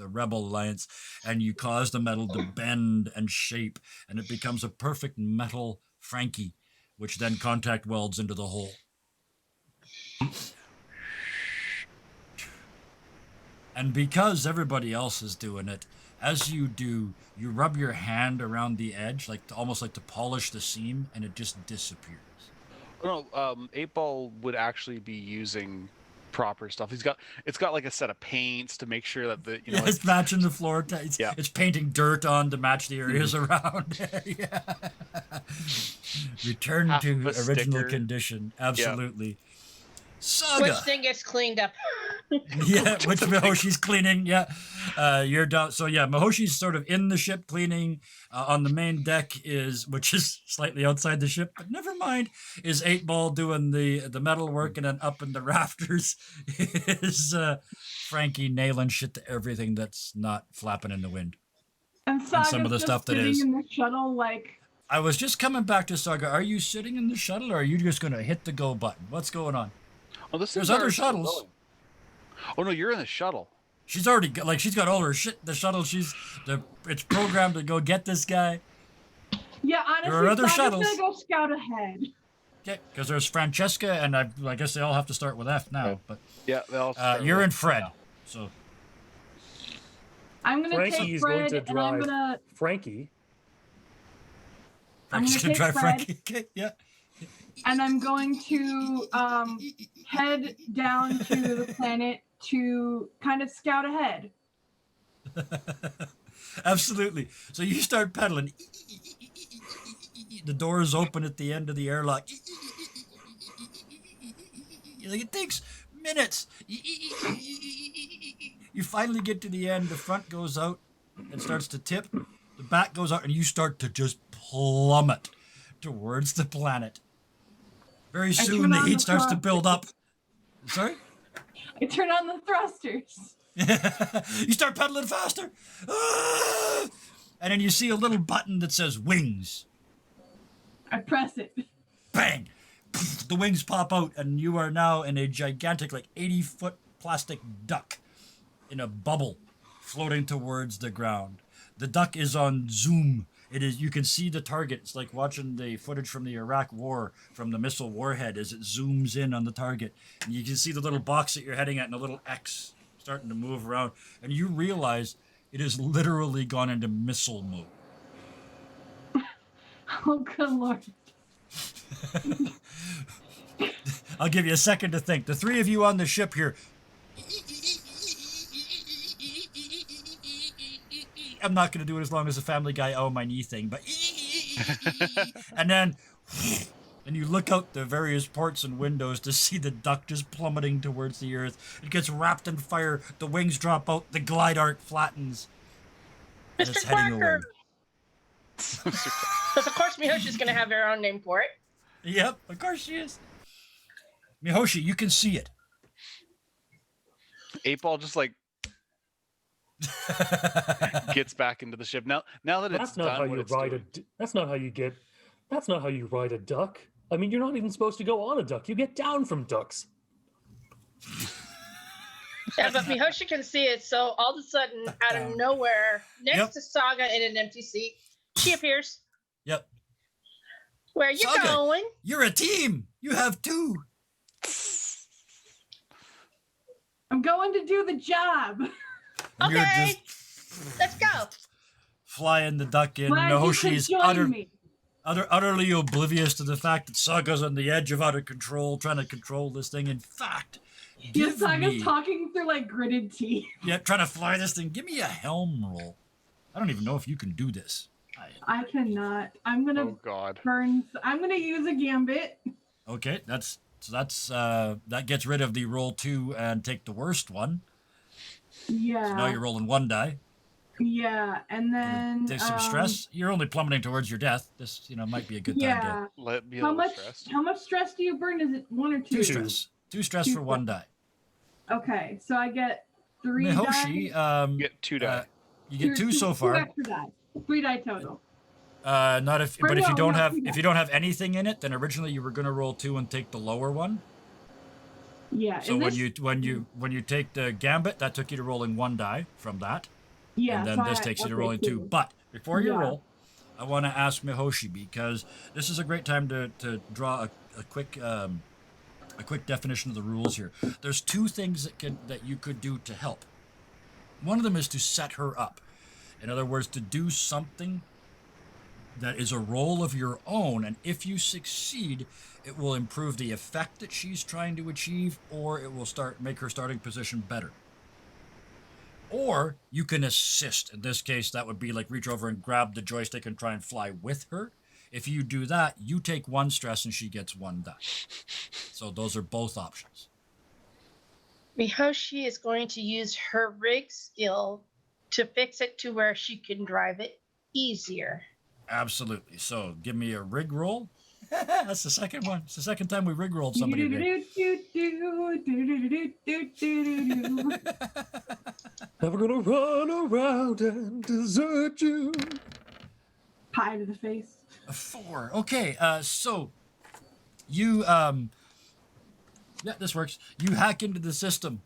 Rebel Alliance, and you cause the metal to bend and shape, and it becomes a perfect metal Frankie, which then contact welds into the hole. And because everybody else is doing it, as you do, you rub your hand around the edge, almost like to polish the seam, and it just disappears. No, 8-Ball would actually be using proper stuff. It's got like a set of paints to make sure that it's matching the floor. It's painting dirt on to match the areas around. Yeah. Return to original condition. Absolutely. Yeah. Saga. Which thing gets cleaned up? Yeah, which Mahoshi's cleaning. Yeah, you're down. So yeah, Mahoshi's sort of in the ship cleaning. On the main deck which is slightly outside the ship, but never mind. Is 8-Ball doing the metal work, and then up in the rafters is Frankie nailing shit to everything that's not flapping in the wind. And Saga's some of the just stuff that sitting is. in the shuttle, like. I was just coming back to Saga. Are you sitting in the shuttle, or are you just going to hit the go button? What's going on? Oh, there's other shuttles. Oh no, you're in the shuttle. She's already she's got all her shit. The shuttle. It's programmed to go get this guy. Yeah, honestly, there are other shuttles. Gonna go scout ahead. Okay, because there's Francesca, and I guess they all have to start with F now. Okay. But yeah, they all. You're in Fred, so. I'm gonna take Fred, and I'm gonna. Frankie. Frankie's gonna drive Frankie. Okay, yeah. And I'm going to head down to the planet to kind of scout ahead. Absolutely. So you start pedaling. The doors open at the end of the airlock. It takes minutes. You finally get to the end. The front goes out and starts to tip. The back goes out, and you start to just plummet towards the planet. Very soon the heat starts to build up. Sorry? I turn on the thrusters. You start pedaling faster. And then you see a little button that says wings. I press it. Bang! The wings pop out, and you are now in a gigantic, 80-foot plastic duck in a bubble floating towards the ground. The duck is on zoom. You can see the target. It's like watching the footage from the Iraq War from the missile warhead as it zooms in on the target. And you can see the little box that you're heading at and a little X starting to move around. And you realize it has literally gone into missile mode. Oh, good Lord. I'll give you a second to think. The 3 of you on the ship here. I'm not going to do it as long as the Family Guy "oh my knee" thing, but and then you look out the various ports and windows to see the duck just plummeting towards the earth. It gets wrapped in fire. The wings drop out. The glide arc flattens. And it's heading away. Because of course Mihoshi's going to have her own name for it. Yep, of course she is. Mihoshi, you can see it. 8-Ball just gets back into the ship. Now that it's done, that's not how you ride a duck. I mean, you're not even supposed to go on a duck. You get down from ducks. Yeah, but Mihoshi can see it, so all of a sudden, out of nowhere, next to Saga in an empty seat, she appears. Yep. Where are you Saga, going? You're a team. You have 2. I'm going to do the job. And okay, let's go. Flying the duck in. Glad you could Mahoshi's join me. utterly oblivious to the fact that Saga's on the edge of out of control, trying to control this thing. In fact, Yes, Saga's talking through like gritted teeth. Yeah, trying to fly this thing. Give me a helm roll. I don't even know if you can do this. I cannot. I'm gonna burn. I'm gonna use a gambit. Okay, that gets rid of the roll 2 and take the worst one. Yeah. So now you're rolling 1 die. Yeah, and then Take some stress. You're only plummeting towards your death. This, might be a good time to let me. How much stress do you burn? Is it 1 or 2? 2 stress. 2 stress for 1 die. Okay, so I get 3 Mihoshi, die. You get 2 die. You get 2 so far. 2 extra die. 3 die total. If you don't have anything in it, then originally you were going to roll 2 and take the lower one. Yeah. So when you take the gambit, that took you to rolling 1 die from that. Yeah. And then this takes you to rolling 2. But before you roll, I want to ask Mihoshi, because this is a great time to draw a quick definition of the rules here. There's 2 things that you could do to help. One of them is to set her up. In other words, to do something that is a roll of your own, and if you succeed, it will improve the effect that she's trying to achieve, or it will make her starting position better. Or you can assist. In this case, that would be like reach over and grab the joystick and try and fly with her. If you do that, you take 1 stress and she gets 1 die. So those are both options. Mihoshi is going to use her rig skill to fix it to where she can drive it easier. Absolutely. So give me a rig roll. That's the second one. It's the second time we rig rolled somebody. Never gonna run around and desert you. Pie to the face. A 4. Okay. So you this works. You hack into the system,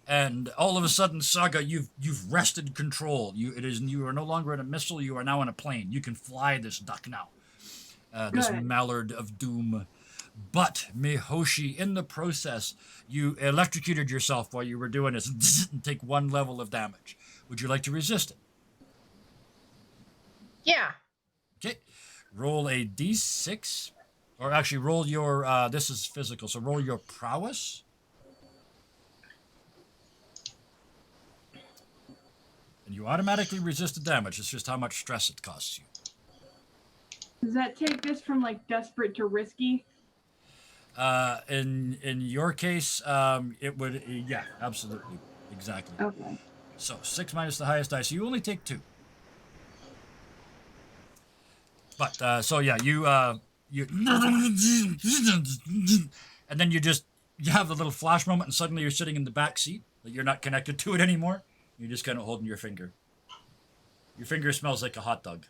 and all of a sudden, Saga, you've wrested control. You are no longer in a missile. You are now in a plane. You can fly this duck now. This mallard of doom. But Mihoshi, in the process, you electrocuted yourself while you were doing this and take 1 level of damage. Would you like to resist it? Yeah. Okay. Roll a d6. Or actually, roll your, this is physical, so roll your prowess. And you automatically resist the damage. It's just how much stress it costs you. Does that take this from like desperate to risky? In your case, it would, yeah, absolutely, exactly. Okay. So 6 minus the highest die, so you only take 2. But so yeah, you and then you have a little flash moment, and suddenly you're sitting in the back seat, but you're not connected to it anymore. You're just kind of holding your finger. Your finger smells like a hot dog.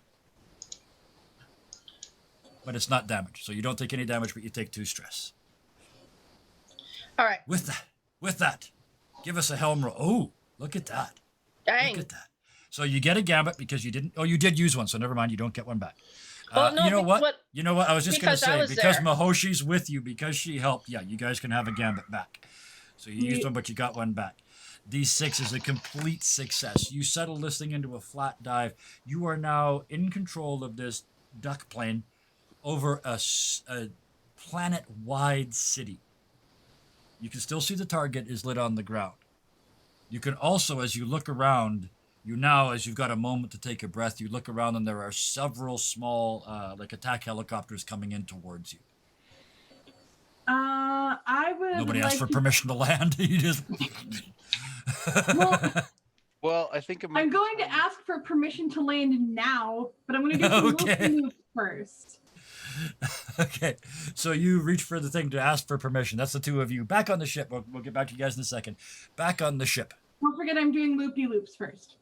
But it's not damaged, so you don't take any damage, but you take 2 stress. All right. With that, give us a helm roll. Oh, look at that. Dang. Look at that. So you get a gambit because you didn't. Oh, you did use one, so never mind. You don't get 1 back. Well, no, you know what? You know what? I was just going to say, because there. Mahoshi's with you, because she helped, yeah, you guys can have a gambit back. So you used 1, but you got 1 back. D6 is a complete success. You settle this thing into a flat dive. You are now in control of this duck plane over a planet-wide city. You can still see the target is lit on the ground. You can also, as you look around, as you've got a moment to take a breath, you look around and there are several small, like attack helicopters coming in towards you. I would. Nobody asked for permission to land. You just. Well, I think I'm going to ask for permission to land now, but I'm going to do some moves first. Okay, so you reach for the thing to ask for permission. That's the 2 of you. Back on the ship. We'll get back to you guys in a second. Back on the ship. Don't forget I'm doing loop-de-loops first.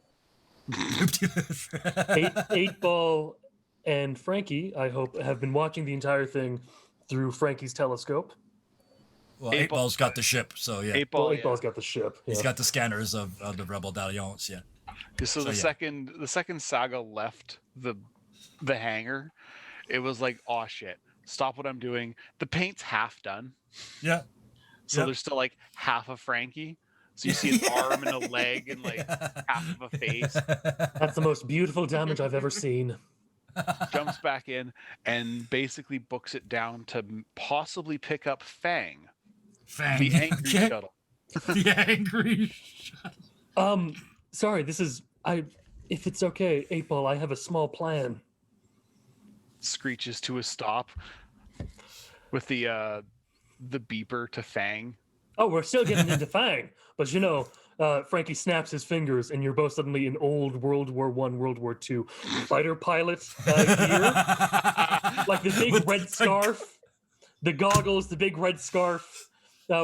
8-Ball and Frankie, I hope, have been watching the entire thing through Frankie's telescope. Well, 8-Ball's got the ship, so yeah. 8-Ball's got the ship. Yeah. He's got the scanners of the Rebel Dalliance, yeah. So the second Saga left the hangar, it was like, oh shit, stop what I'm doing. The paint's half done. Yeah. So there's still like half of Frankie. So you see an arm and a leg and like half of a face. That's the most beautiful damage I've ever seen. jumps back in, and basically books it down to possibly pick up Fang, Fang. the angry Okay. shuttle. The angry shuttle. Sorry, this is if it's okay, 8-Ball, I have a small plan. Screeches to a stop with the beeper to Fang. Oh, we're still getting into Fang, but Frankie snaps his fingers, and you're both suddenly in old World War I, World War II fighter pilot gear, like the big red scarf, the goggles, the big red scarf.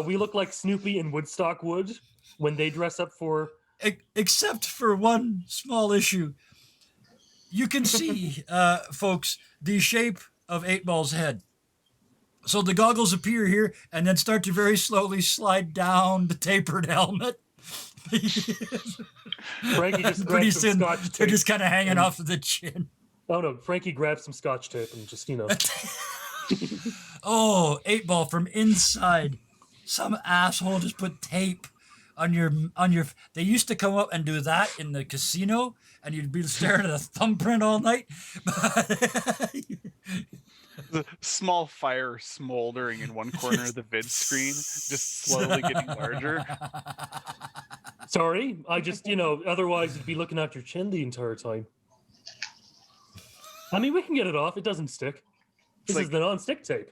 We look like Snoopy and Woodstock would when they dress up for. Except for one small issue. You can see, folks, the shape of 8-Ball's head. So the goggles appear here and then start to very slowly slide down the tapered helmet. Frankie just Pretty grabs some soon, scotch tape. they're just kind of hanging off of the chin. Oh no, Frankie grabs some scotch tape and just Oh, 8-Ball from inside. Some asshole just put tape on your. They used to come up and do that in the casino, and you'd be staring at a thumbprint all night. The small fire smoldering in one corner of the vid screen, just slowly getting larger. Sorry, I just otherwise you'd be looking at your chin the entire time. I mean, we can get it off. It doesn't stick. This is the non-stick tape.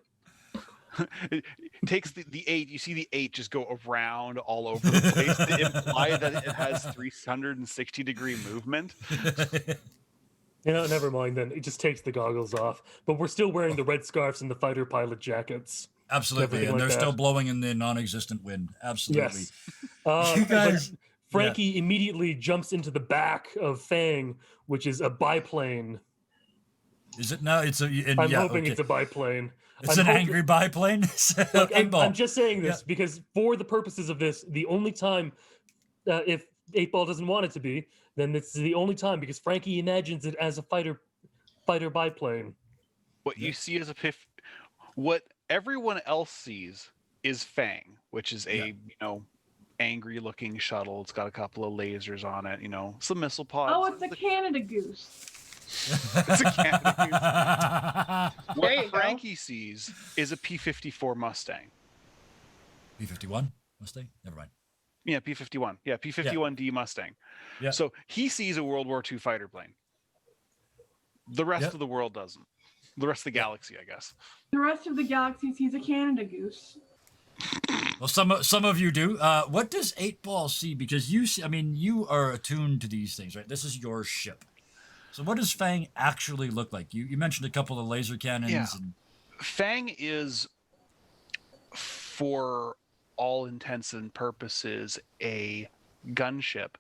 It takes the 8. You see the 8 just go around all over the place to imply that it has 360-degree movement. Never mind then. It just takes the goggles off. But we're still wearing the red scarves and the fighter pilot jackets. Absolutely, and they're still blowing in the non-existent wind. Absolutely. Yes. You guys, Frankie immediately jumps into the back of Fang, which is a biplane. Is it now? It's a. I'm hoping it's a biplane. It's an angry biplane. Look, I'm just saying this because for the purposes of this, the only time, if 8-Ball doesn't want it to be, then it's the only time because Frankie imagines it as a fighter biplane. What you see is what everyone else sees is Fang, which is a angry-looking shuttle. It's got a couple of lasers on it. Some missile pods. Oh, it's a Canada Goose. It's a Canada Goose. What go. Frankie sees is a P-54 Mustang. P-51 Mustang? Never mind. Yeah, P-51. Yeah, P-51D Mustang. Yeah. So he sees a World War II fighter plane. The rest of the world doesn't. The rest of the galaxy, I guess. The rest of the galaxy sees a Canada Goose. Well, some of you do. What does 8-Ball see? Because you are attuned to these things, right? This is your ship. So what does Fang actually look like? You mentioned a couple of laser cannons. Yeah. And... Fang is, for all intents and purposes, a gunship.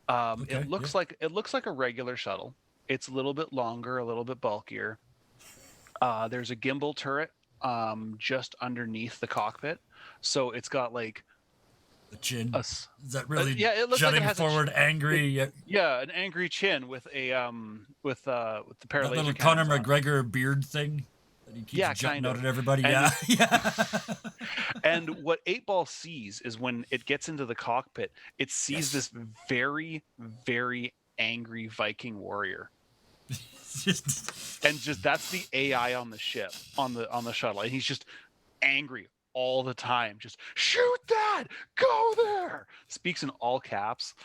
It looks like a regular shuttle. It's a little bit longer, a little bit bulkier. There's a gimbal turret just underneath the cockpit, so it's got like the chin. Is that really it looks jutting like it has forward, angry? an angry chin with the paralaser. That little cannons Conor on it. McGregor beard thing that he keeps jutting out at everybody. And, yeah. And what 8-Ball sees is when it gets into the cockpit, it sees this very, very angry Viking warrior. And that's the AI on the ship, on the shuttle, and he's just angry all the time. Just shoot that, go there. Speaks in all caps.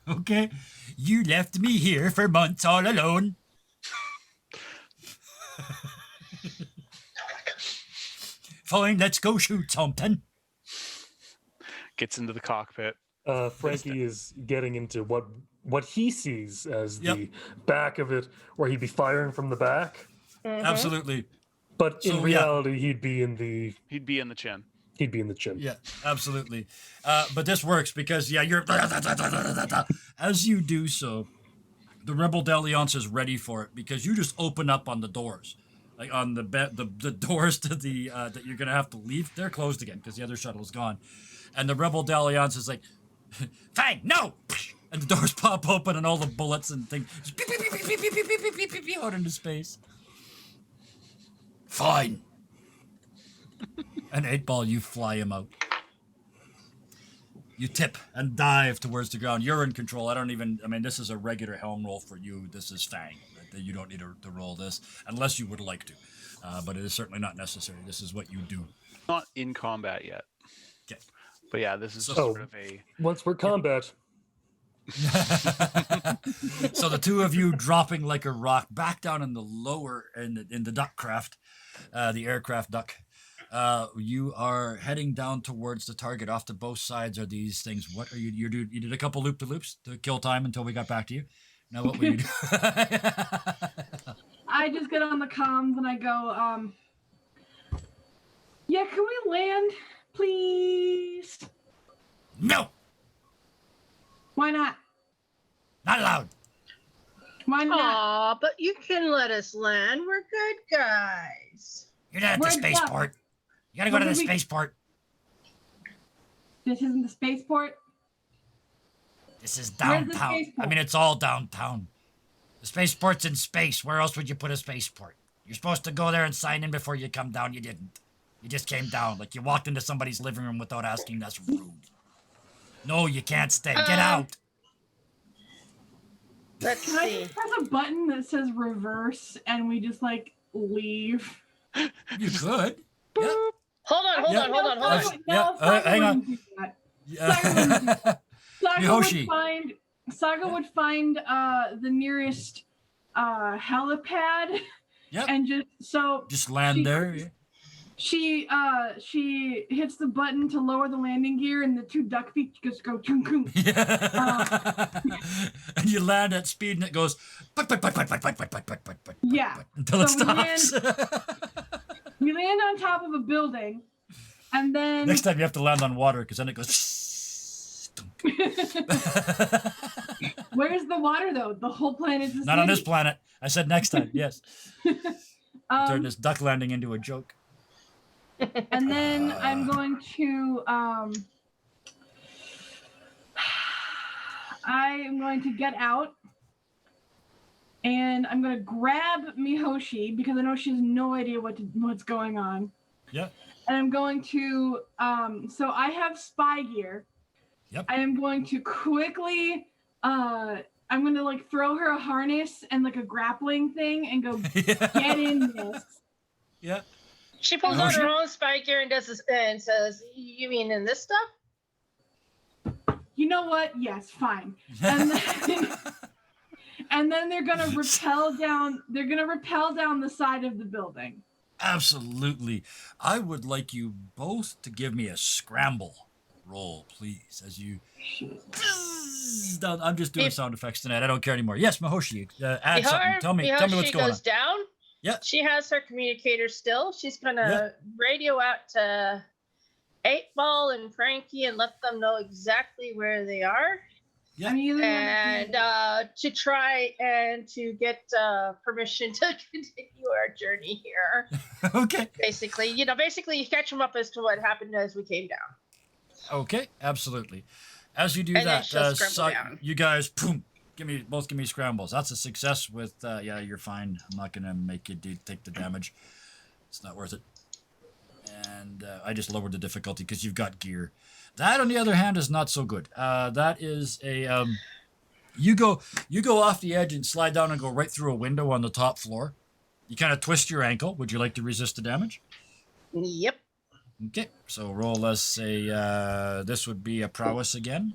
Okay, you left me here for months all alone. Fine, let's go shoot something. Gets into the cockpit. Frankie is getting into what he sees as the back of it, where he'd be firing from the back. Mm-hmm. Absolutely. But in reality, he'd be in the chin. He'd be in the chin. Yeah, absolutely. But this works because you're as you do so, the Rebel Dalliance is ready for it because you just open up on the doors, like on the doors to the that you're gonna have to leave. They're closed again because the other shuttle is gone, and the Rebel Dalliance is like, Fang, no! And the doors pop open and all the bullets and things just beep, beep, beep, beep, beep, beep, beep, beep, beep, beep, out into space. Fine. And 8-Ball, you fly him out. You tip and dive towards the ground. You're in control. This is a regular helm roll for you. This is Fang. You don't need to roll this unless you would like to. But it is certainly not necessary. This is what you do. Not in combat yet. Okay. But yeah, this is So- sort of a... Once we're combat. So the two of you dropping like a rock back down in the lower, in the duck craft, the aircraft duck. You are heading down towards the target. Off to both sides are these things. What are you do? You did a couple loop-de-loops to kill time until we got back to you. Now what will you do? I just get on the comms and I go, yeah, can we land, please? No, Why not? not allowed. Why not? Aw, but you can let us land. We're good guys. You're not at the We're spaceport. You gotta go to the What do we- spaceport. This isn't the spaceport. This is Where's the downtown. spaceport? It's all downtown. The spaceport's in space. Where else would you put a spaceport? You're supposed to go there and sign in before you come down. You didn't. You just came down. Like you walked into somebody's living room without asking. That's rude. No, you can't stay. Get out. Let's Can I see. just press a button that says reverse and we just like leave? You could. Yeah. Hold on. Yeah, hang on. Yeah. Mihoshi. Saga would find the nearest helipad Yep. and Just land there. she hits the button to lower the landing gear and the two duck feet just go chunk chunk. Yeah. And you land at speed and it goes Yeah. until it So we stops. We land on top of a building and then Next time you have to land on water because then it goes. where's the water though? The whole planet is Not on this planet. I said next time. Yes. Turn um, this duck landing into a joke. and then I'm going to get out and I'm going to grab Mihoshi because I know she has no idea what's going on. Yeah. And I'm going to so I have spy gear. Yep. I am going to quickly I'm going to like throw her a harness and like a grappling thing and go get in this. Yeah. She pulls out her own spy gear and does this and says, "You mean in this stuff?" You know what? Yes, fine. And then, and then they're gonna rappel down. They're gonna rappel down the side of the building. Absolutely. I would like you both to give me a scramble roll, please, as you. I'm just doing sound effects tonight. I don't care anymore. Yes, Mihoshi, add something. Tell me what's she going on. goes down. Yeah. She has her communicator still. She's gonna radio out to 8-Ball and Frankie and let them know exactly where they are. Yeah. I'm either And to try and to get permission to continue our journey here. Okay. Basically, you catch them up as to what happened as we came down. Okay, absolutely. As you do And then that, she'll scramble down. you guys, boom, give me scrambles. That's a success with, yeah, you're fine. I'm not going to make you take the damage. It's not worth it. And I just lowered the difficulty because you've got gear. That, on the other hand, is not so good. That is a, you go off the edge and slide down and go right through a window on the top floor. You kind of twist your ankle. Would you like to resist the damage? Yep. Okay, so roll us a, this would be a prowess again.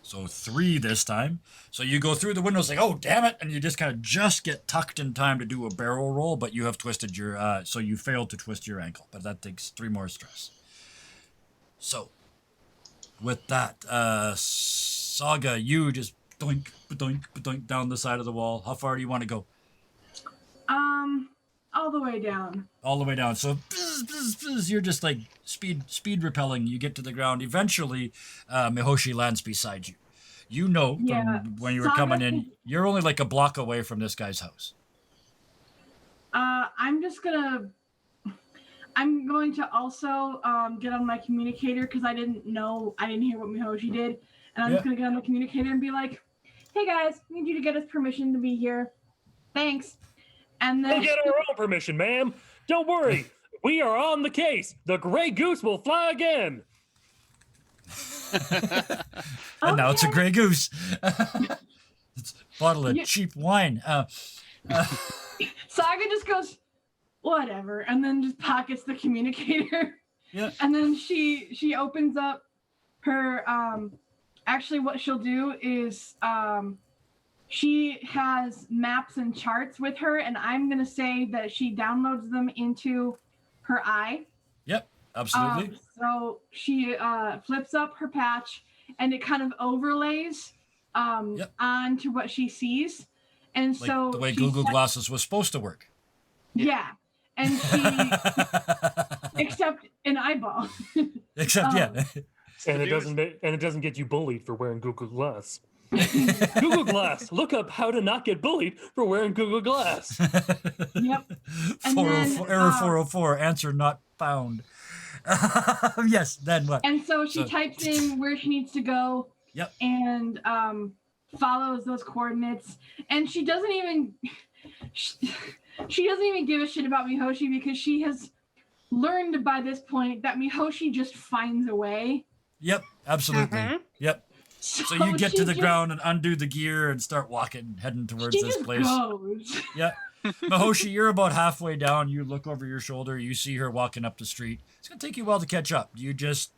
So 3 this time. So you go through the window, it's like, oh, damn it. And you just kind of just get tucked in time to do a barrel roll, but you have twisted your, so you failed to twist your ankle, but that takes 3 more stress. So with that, Saga, you just doink, doink, doink down the side of the wall. How far do you want to go? all the way down. All the way down. So you're just like speed repelling. You get to the ground. Eventually, Mihoshi lands beside you. You know from when you were coming in, you're only like a block away from this guy's house. I'm going to also get on my communicator because I didn't hear what Mihoshi did. And I'm just going to get on the communicator and be like, hey guys, I need you to get us permission to be here. Thanks. And then We'll get our own permission, ma'am. Don't worry. We are on the case. The gray goose will fly again. And now it's a gray goose. It's a bottle of cheap wine. Saga just goes, whatever, and then just pockets the communicator. Yeah. And then she opens up her actually what she'll do is she has maps and charts with her, and I'm gonna say that she downloads them into her eye. Yep, absolutely. So she flips up her patch and it kind of overlays onto what she sees. And Like so the way Google Glasses was supposed to work. Yeah. And she except an eyeball. Except And it doesn't get you bullied for wearing Google Glass. Google Glass. Look up how to not get bullied for wearing Google Glass. Yep. And 404, error 404, answer not found. Yes, then what? And so she types in where she needs to go. Yep. And follows those coordinates. And she doesn't even she doesn't even give a shit about Mihoshi because she has learned by this point that Mihoshi just finds a way. Yep, absolutely. Yep. So you get to the ground and undo the gear and start walking, heading towards this place. Goes. Yeah. Mahoshi, you're about halfway down. You look over your shoulder. You see her walking up the street. It's going to take you a while to catch up. Do you just...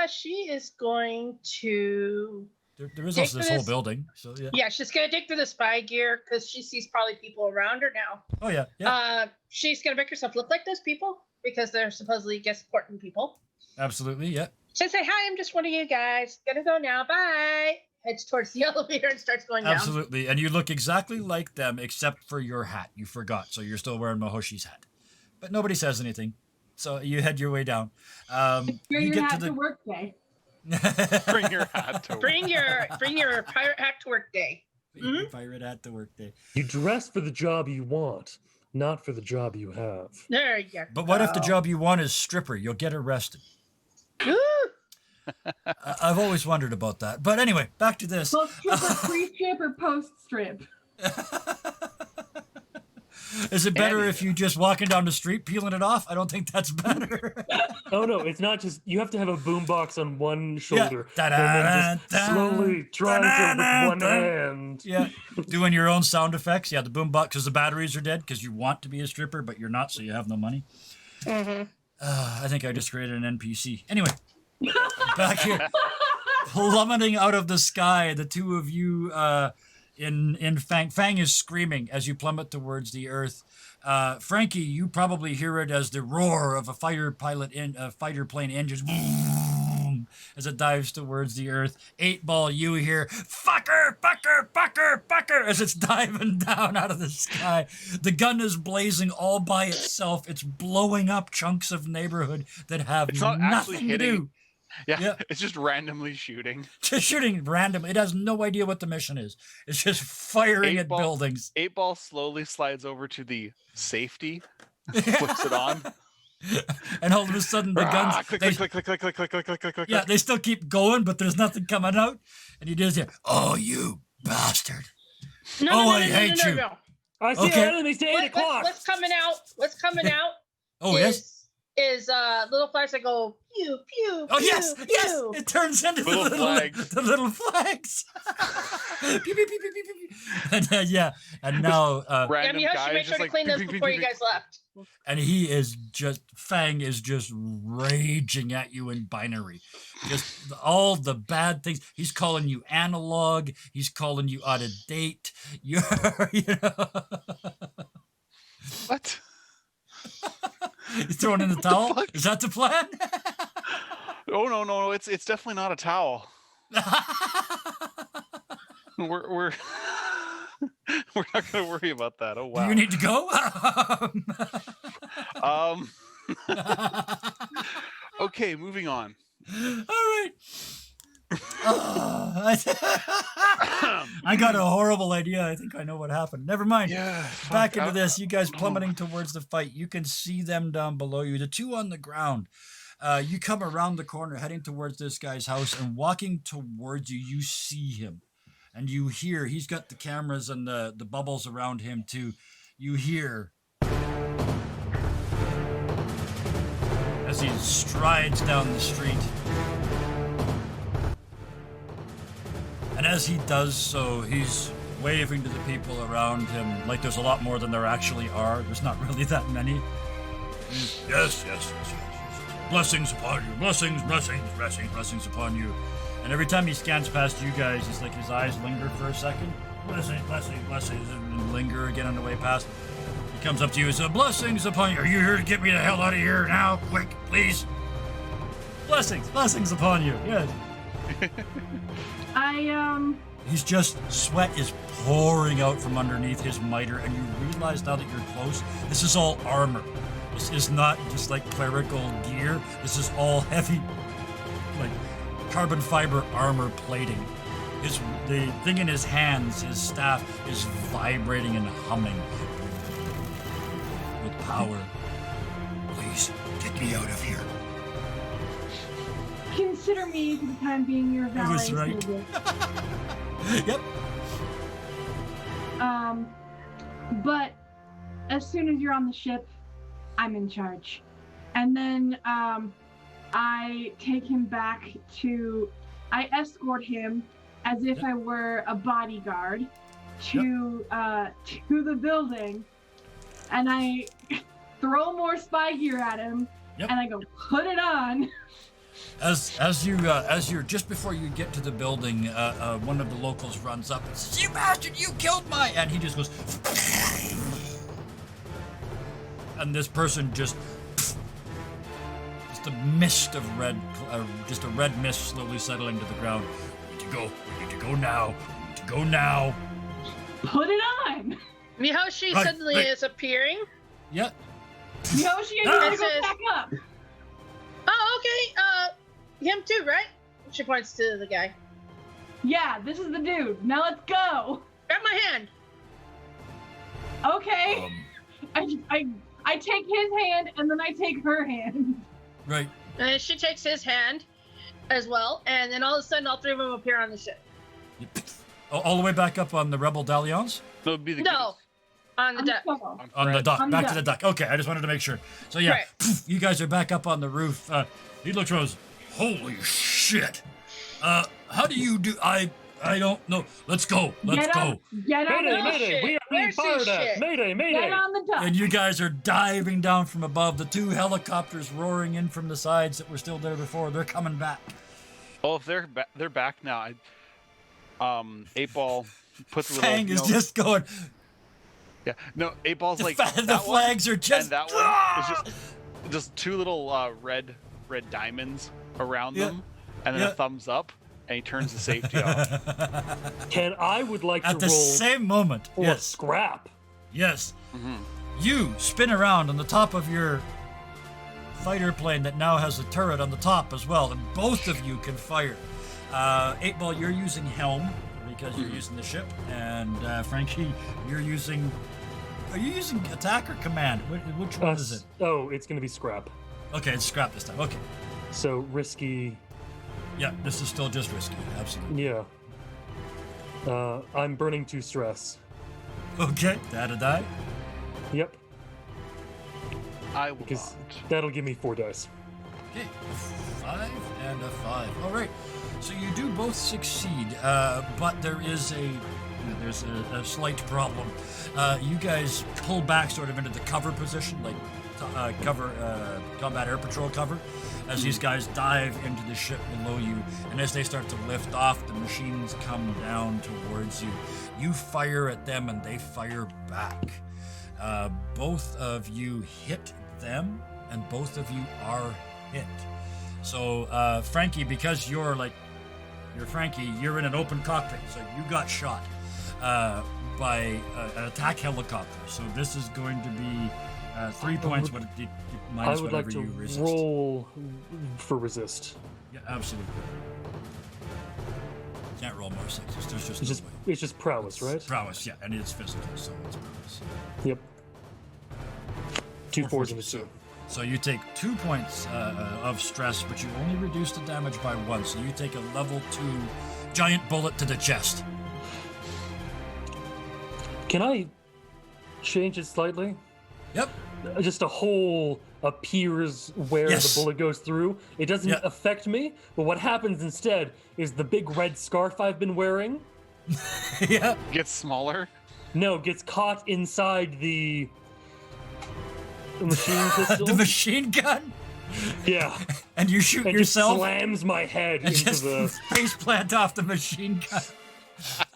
She is going to... There is also this whole building. So Yeah, she's going to dig through the spy gear because she sees probably people around her now. Oh, yeah. Yeah. She's going to make herself look like those people because they're supposedly guest important people. Absolutely, yeah. She'll say, hi, I'm just one of you guys. Gonna go now. Bye. Heads towards the elevator and starts going down. Absolutely. And you look exactly like them except for your hat. You forgot. So you're still wearing Mahoshi's hat. But nobody says anything. So you head your way down. Bring your hat to work day. Bring your hat to work. Bring your pirate hat to work day. Bring your pirate hat to work day. You dress for the job you want, not for the job you have. There you go. But what if the job you want is stripper? You'll get arrested. I've always wondered about that. But anyway, back to this. Pre-strip or post-strip? Is it better if you just walking down the street peeling it off? I don't think that's better. Oh no, it's not just you have to have a boombox on one shoulder Yeah. and then just slowly try to with one hand. Yeah, doing your own sound effects. Yeah, the boombox because the batteries are dead because you want to be a stripper but you're not, so you have no money. I think I just created an NPC. Anyway, back here, plummeting out of the sky, the two of you. In Fang is screaming as you plummet towards the earth. Frankie, you probably hear it as the roar of a fighter plane engines boom, as it dives towards the earth. 8-Ball, you hear fucker, fucker, fucker, fucker as it's diving down out of the sky. The gun is blazing all by itself. It's blowing up chunks of neighborhood that have nothing to do. Yeah, it's just randomly shooting. Just shooting random. It has no idea what the mission is. It's just firing at buildings. 8-Ball slowly slides over to the safety, flips it on. And all of a sudden the guns... Click. Yeah, they still keep going, but there's nothing coming out. And you just hear, oh, you bastard. I hate you. I see our enemies to 8 o'clock. What's coming out? Oh, yes? Is little flags that go pew pew. Oh pew, yes, pew. yes! It turns into Little flags. The little flags. Pew, pew, pew, pew, pew, pew. And and now random you guy should make sure to clean those before you guys left. And he is just Fang is just raging at you in binary, just all the bad things. He's calling you analog. He's calling you out of date. You're, What? He's throwing in the towel. Is that the plan? Oh no! It's definitely not a towel. We're not gonna worry about that. Oh wow. Do you need to go? Okay, moving on. All right. I got a horrible idea. I think I know what happened. Never mind. Yeah. Back into this. You guys plummeting towards the fight. You can see them down below you. The two on the ground. You come around the corner, heading towards this guy's house, and walking towards you, you see him. And you hear, he's got the cameras and the bubbles around him too. You hear as he strides down the street. And as he does so, he's waving to the people around him like there's a lot more than there actually are. There's not really that many. Yes. Blessings upon you. Blessings upon you. And every time he scans past you guys, it's like his eyes linger for a second. Blessings, and linger again on the way past. He comes up to you and says, blessings upon you. Are you here to get me the hell out of here now? Quick, please. Blessings upon you. Yes. He's just, sweat is pouring out from underneath his mitre, and you realize now that you're close, this is all armor. This is not just like clerical gear. This is all heavy, like carbon fiber armor plating. The thing in his hands, his staff, is vibrating and humming with power. Please, get me out of here. Consider me for the time being your valet. That was right. Yep. But as soon as you're on the ship, I'm in charge. And then I take him back I escort him as if I were a bodyguard to the building, and I throw more spy gear at him, and I go, put it on. As you're just before you get to the building, one of the locals runs up and says, "You bastard! You killed my!" And he just goes, and this person just a mist of red, just a red mist slowly settling to the ground. We need to go now. Put it on. Mihoshi suddenly is appearing. Yeah. Mihoshi, you gotta go back up. Oh, okay. Him too, right? She points to the guy. Yeah, this is the dude. Now let's go. Grab my hand. Okay. I take his hand and then I take her hand. Right. And she takes his hand as well, and then all of a sudden all three of them appear on the ship. All the way back up on the Rebel Dalliance? No, it'd be the No. On the deck. On the dock. Back to the dock. Okay, I just wanted to make sure. So yeah, you guys are back up on the roof. He looks around and goes, holy shit. How do you do? I don't know. Let's go. Let's go. Get on the Mayday, we are being fired at. Mayday. Get on the dock. And you guys are diving down from above. The two helicopters roaring in from the sides that were still there before. They're coming back. Well, if they're back now, 8-Ball puts a little. Fang is just going. Yeah, no, 8-Ball's like the flags are just. And that one is just two little red diamonds around them, and then a thumbs up, and he turns the safety off. Ken, I would like to roll at the same moment. For scrap. Yes. Mm-hmm. You spin around on the top of your fighter plane that now has a turret on the top as well, and both of you can fire. 8-Ball, you're using helm because you're using the ship, and Frankie, you're using. Are you using attack or command? Which one is it? Oh, it's going to be scrap. Okay, it's scrap this time. Okay. So risky. Yeah, this is still just risky. Absolutely. Yeah. I'm burning 2 stress. Okay, that a die. Yep. I will Because not. that'll give me 4 dice. Okay, a 5 and a 5. All right. So you do both succeed, but there is there's a slight problem. You guys pull back sort of into the cover position, like combat air patrol cover, as these guys dive into the ship below you. And as they start to lift off, the machines come down towards you. You fire at them and they fire back. Both of you hit them and both of you are hit. So Frankie, because you're Frankie, you're in an open cockpit, so you got shot by an attack helicopter. So this is going to be 3 points, minus I would whatever like to you resist. roll for resist. Yeah, absolutely. Can't roll more sixes. There's just It's no way. it's just prowess, right? Prowess, yeah, and it's physical, so it's prowess. Yep. 2 Four 4s and a 2. So you take 2 points of stress, but you only reduce the damage by 1. So you take a level 2 giant bullet to the chest. Can I change it slightly? Yep. Just a hole appears where Yes. the bullet goes through. It doesn't Yeah. affect me, but what happens instead is the big red scarf I've been wearing, Yeah. Gets smaller. gets caught inside the machine pistol. The machine gun, Yeah. and you shoot And yourself. just slams my head and into just the... face plant off the machine gun.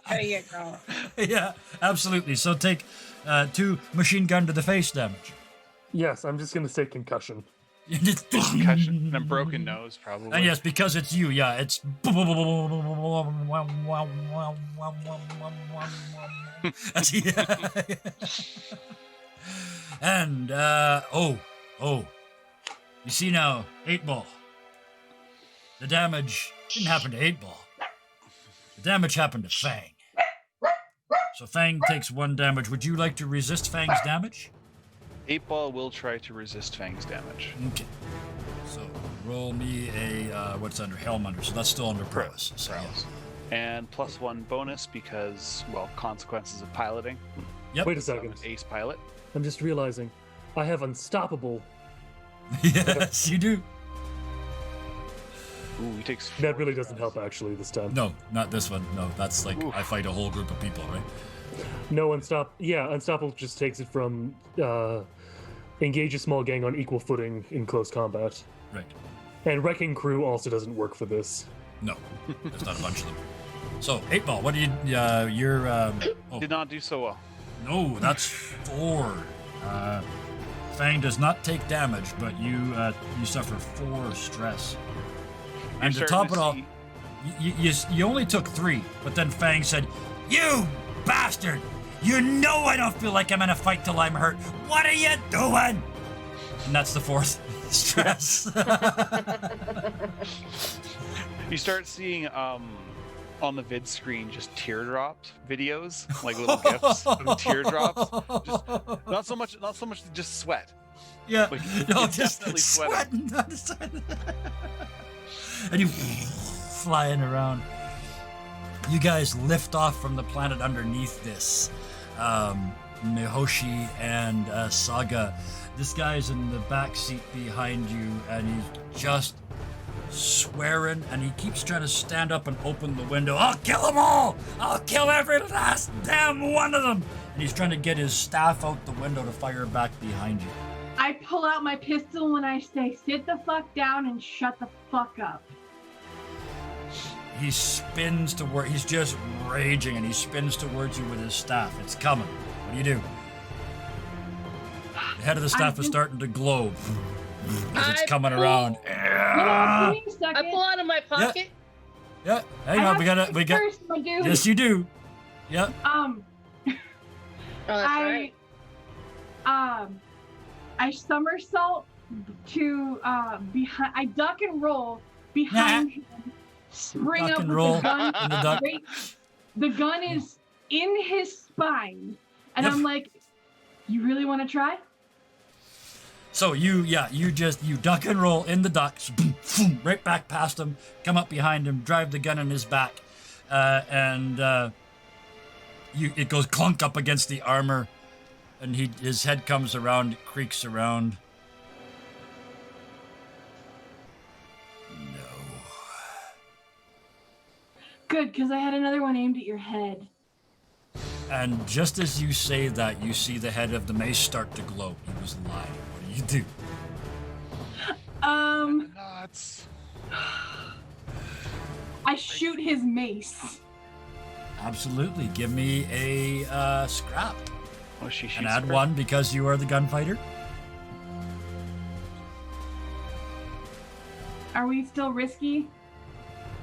There you go. Yeah, absolutely. So take 2 machine gun to the face damage. Yes, I'm just gonna say concussion. Concussion and a broken nose, probably. And yes, because it's you, yeah, it's. And you see now, 8-Ball. The damage didn't happen to 8-Ball. The damage happened to Fang. So Fang takes 1 damage. Would you like to resist Fang's damage? 8-Ball will try to resist Fang's damage. Okay. So roll me a what's under Helm under, so that's still under prowess. So yes. And +1 bonus because, well, consequences of piloting. Yep. Wait a I'm second. an ace pilot. I'm just realizing I have unstoppable. Yes, you do. Ooh, he takes. That really doesn't help actually this time. No, not this one. No, that's like Oof. I fight a whole group of people, right? No, unstoppable just takes it from engage a small gang on equal footing in close combat. Right. And Wrecking Crew also doesn't work for this. No, there's not a bunch of them. So 8-Ball, what do you? You're. Oh Did not do so well. no, that's 4. Fang does not take damage, but you suffer 4 stress. And to top it all, you only took 3, but then Fang said, "You bastard! You know I don't feel like I'm in a fight till I'm hurt. What are you doing?" And that's the 4th stress. You start seeing on the vid screen just teardrop videos, like little gifs of teardrops. Just, not so much just sweat. Yeah, Like, no, you're just definitely sweating on the side. And you flying around. You guys lift off from the planet underneath this. Mihoshi and Saga. This guy's in the back seat behind you, and he's just swearing, and he keeps trying to stand up and open the window. "I'll kill them all! I'll kill every last damn one of them!" And he's trying to get his staff out the window to fire back behind you. I pull out my pistol when I say, "Sit the fuck down and shut the fuck up." He spins toward. He's just raging, and he spins towards you with his staff. It's coming. What do you do? The head of the staff is starting to glow as it's coming around. Hold on, give me a second. I pull out of my pocket. Yeah, hang on. We got. First, my dude. Yes, you do. Yeah. Oh, that's right. I somersault to behind. I duck and roll behind him. Spring Duck up and with roll the gun. in the duck. The gun is in his spine, and Yep. I'm like, "You really want to try?" So you duck and roll in the ducks, boom, boom, right back past him, come up behind him, drive the gun in his back, and it goes clunk up against the armor, and his head comes around, it creaks around. No. Good, because I had another one aimed at your head. And just as you say that, you see the head of the mace start to glow. He was lying. What do you do? Nuts. I shoot his mace. Absolutely. Give me a scrap. Oh, she shoots And add her. 1 because you are the gunfighter. Are we still risky?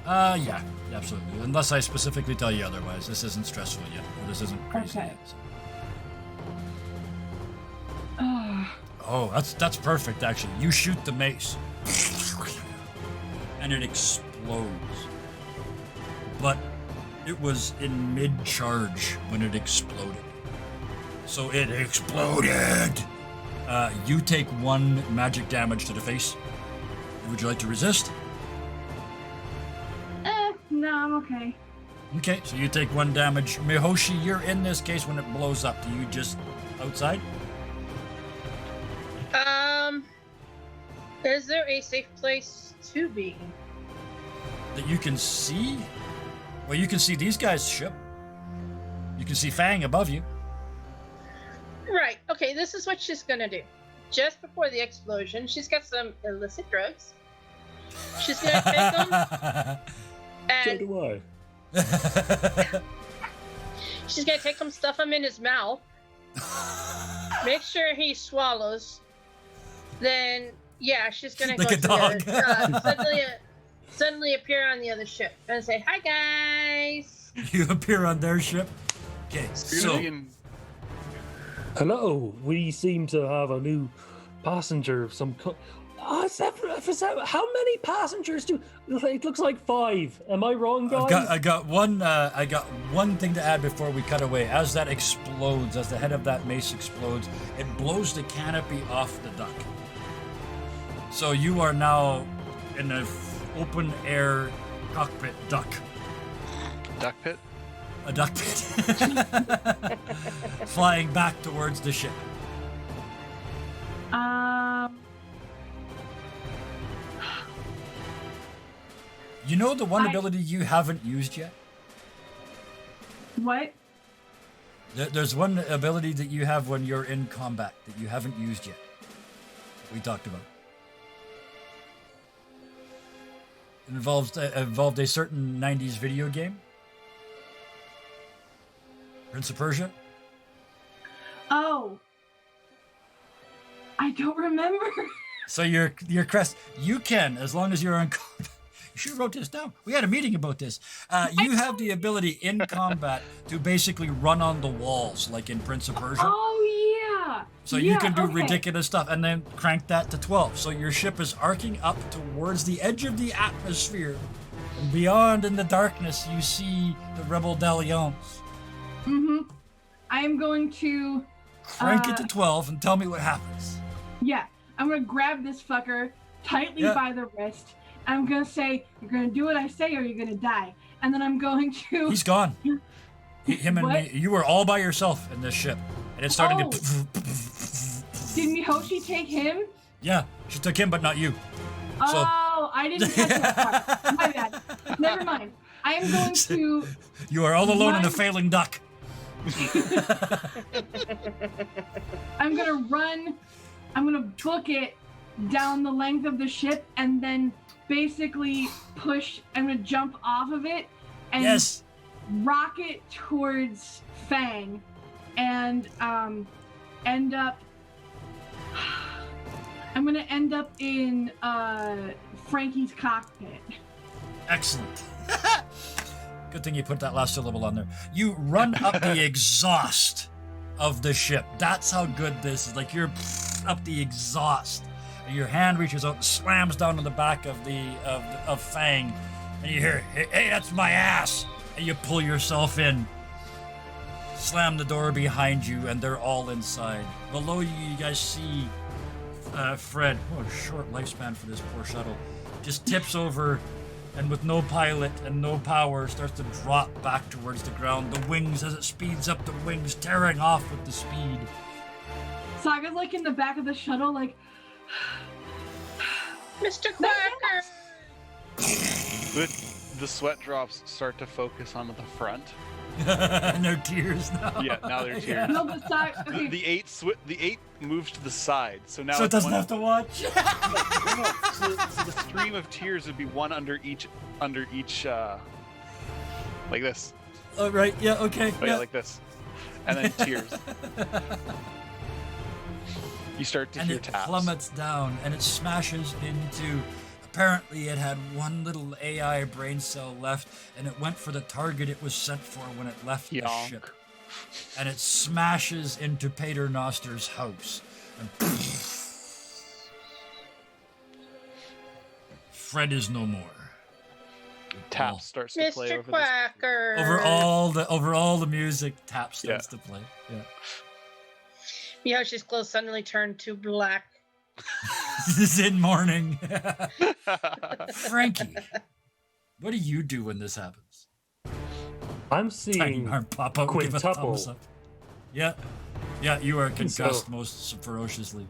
Yeah, absolutely. Unless I specifically tell you otherwise. This isn't stressful yet. This isn't crazy Okay. yet. Oh, that's perfect, actually. You shoot the mace. And it explodes. But it was in mid-charge when it exploded. So it exploded! You take 1 magic damage to the face. Would you like to resist? No, I'm okay. Okay, so you take 1 damage. Mihoshi, you're in this case when it blows up. Do you just outside? Is there a safe place to be? That you can see? Well, you can see these guys' ship. You can see Fang above you. Right. Okay, this is what she's gonna do. Just before the explosion, she's got some illicit drugs. She's gonna take them So and do I. she's gonna take them, stuff them in his mouth, make sure he swallows. Then, yeah, she's gonna Like go a to dog. suddenly appear on the other ship and say, "Hi guys." You appear on their ship. Okay, so Hello, we seem to have a new passenger of some how many passengers do? It looks like 5. Am I wrong, guys? I got one thing to add before we cut away. As that explodes, as the head of that mace explodes, it blows the canopy off the duck. So you are now in an open air cockpit duck. Duck pit? A duck pit. Flying back towards the ship. You know the one ability you haven't used yet? What? There's one ability that you have when you're in combat that you haven't used yet. We talked about. It involved a certain 90s video game. Prince of Persia? Oh. I don't remember. So your crest, you can, as long as you're on combat. You should have wrote this down. We had a meeting about this. You have the ability in combat to basically run on the walls, like in Prince of Persia. Oh, yeah. So you can do ridiculous stuff and then crank that to 12. So your ship is arcing up towards the edge of the atmosphere. And beyond in the darkness, you see the Rebel Dalliance. Mm-hmm. I am going to... Crank it to 12 and tell me what happens. Yeah. I'm going to grab this fucker tightly by the wrist. I'm going to say, you're going to do what I say or you're going to die. And then I'm going to... He's gone. Him and What? me. You were all by yourself in this ship. And it's starting to... Did Mihoshi take him? Yeah, she took him, but not you. Oh, I didn't catch that part. My bad. Never mind. I am going to... You are all alone in the failing duck. I'm going to run. I'm going to book it down the length of the ship and then basically push. I'm going to jump off of it and rocket towards Fang and end up... I'm going to end up in Frankie's cockpit. Excellent. Good thing you put that last syllable on there. You run up the exhaust of the ship. That's how good this is. Like you're up the exhaust, and your hand reaches out and slams down on the back of of Fang, and you hear, "Hey, that's my ass!" And you pull yourself in. Slam the door behind you, and they're all inside. Below you, you guys see Fred. What a short lifespan for this poor shuttle. Just tips over. And with no pilot and no power, starts to drop back towards the ground. The wings, as it speeds up, the wings tearing off with the speed. Saga's like in the back of the shuttle, like... Mr. Quacker! The sweat drops start to focus on the front. And they're tears now. Yeah, now they're tears. No, but Saga... Okay. The eight moves to the side, so now So it it's doesn't one- have to watch. No, so the stream of tears would be one under each, like this. Oh, right, yeah, okay. Oh yeah, like this, and then tears. You start to And hear it taps. plummets down, and it smashes into... Apparently, it had one little AI brain cell left, and it went for the target it was sent for when it left the Yonk. ship. And it smashes into Pater Noster's house. And Fred is no more. Tap starts to play Mr. over this. Quacker! Over all the music, tap starts to play. Yeah. Mihoshi's clothes suddenly turn to black. This is in mourning. Frankie, what do you do when this happens? I'm Tiny seeing arm pop up, give a quintuple. thumbs up. Yeah, you are concussed So- most ferociously.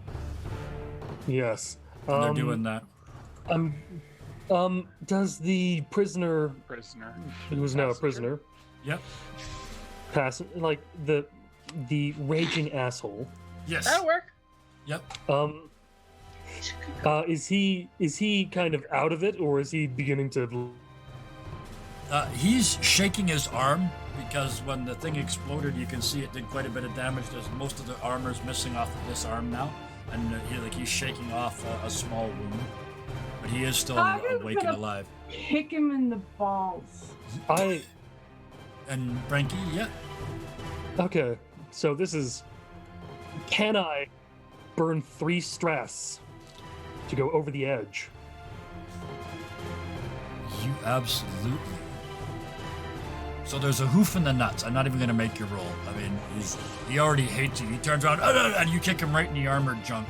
Yes. when they're doing that. Does the prisoner, who's now a prisoner, Yep. pass like the raging asshole? Yes. That'll work. Yep. Is he kind of out of it, or is he beginning to? He's shaking his arm because when the thing exploded, you can see it did quite a bit of damage. There's most of the armor's missing off of this arm now, and he's shaking off a small wound, but he is still awake and alive. Kick him in the balls. And Frankie, yeah. Okay, so this is. Can I burn 3 stress to go over the edge? You absolutely. So there's a hoof in the nuts. I'm not even going to make you roll. I mean, he already hates you. He turns around and you kick him right in the armored junk.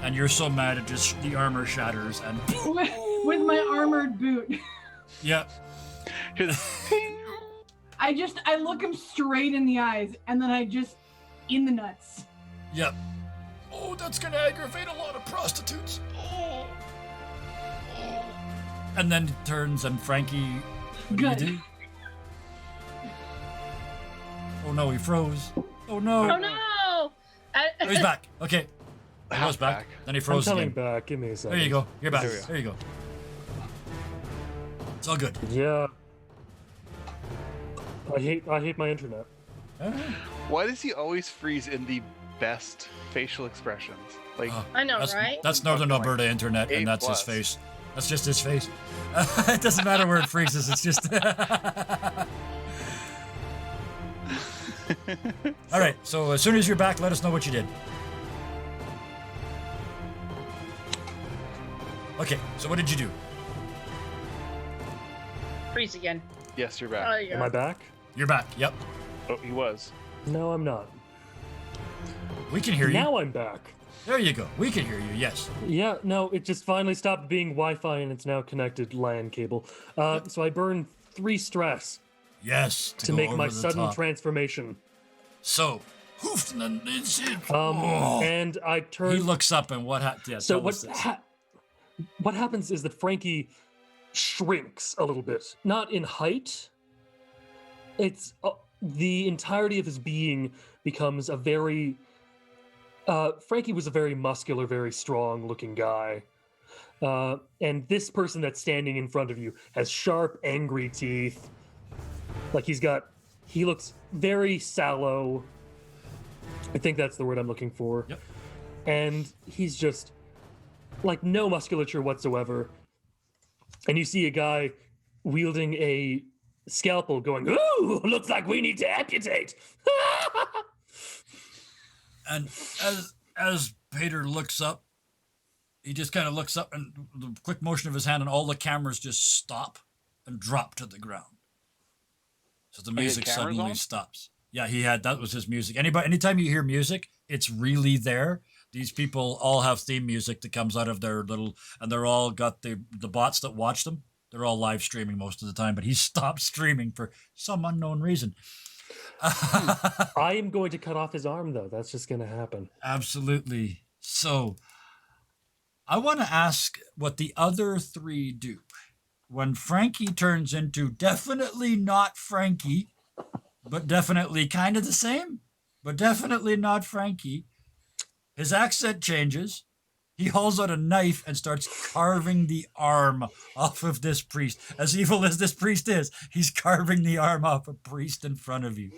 And you're so mad it just the armor shatters and with my armored boot. Yeah. I look him straight in the eyes and then I just in the nuts. Yep. Oh, that's gonna aggravate a lot of prostitutes. Oh. And then he turns and Frankie, what Good. do you do? Oh no, he froze. Oh no. Oh no! Oh, he's back. Okay. He was back. Then he froze I'm coming again. back. Give me a second. There you go. You're back. There we go. There you go. It's all good. Yeah. I hate my internet. Why does he always freeze in the best facial expressions? Like, I know, right? That's Northern Alberta internet, and that's his face. That's just his face. It doesn't matter where it freezes. It's just. All right. So as soon as you're back, let us know what you did. Okay. So what did you do? Freeze again. yes, you're Oh, back. yeah. Am I back? You're back. Yep. Oh, he was. No, I'm not. We can hear you. Now I'm back. There you go. We can hear you. Yes. Yeah, no, it just finally stopped being Wi-Fi and it's now connected LAN cable. So I burned 3 stress Yes. to go make over my the sudden top. transformation. So, hoof, and then it's it. And I He turned. looks up and what happened? Yeah, So tell us this. what happens is that Frankie shrinks a little bit, not in height. It's the entirety of his being becomes a very. Frankie was a very muscular, very strong-looking guy, and this person that's standing in front of you has sharp, angry teeth. Like he looks very sallow. I think that's the word I'm looking for. Yep. And he's just like no musculature whatsoever. And you see a guy wielding a scalpel going, "Ooh, looks like we need to amputate." And as Peter looks up, he just kind of looks up and the quick motion of his hand and all the cameras just stop and drop to the ground. So the He had music cameras suddenly on? stops. Yeah, that was his music. Anytime you hear music, it's really there. These people all have theme music that comes out of their little, and they're all got the bots that watch them. They're all live streaming most of the time, but he stopped streaming for some unknown reason. I am going to cut off his arm, though. That's just going to happen. Absolutely. So, I want to ask what the other 3 do. When Frankie turns into definitely not Frankie, but definitely kind of the same, but definitely not Frankie, his accent changes. He hauls out a knife and starts carving the arm off of this priest. As evil as this priest is, he's carving the arm off a priest in front of you.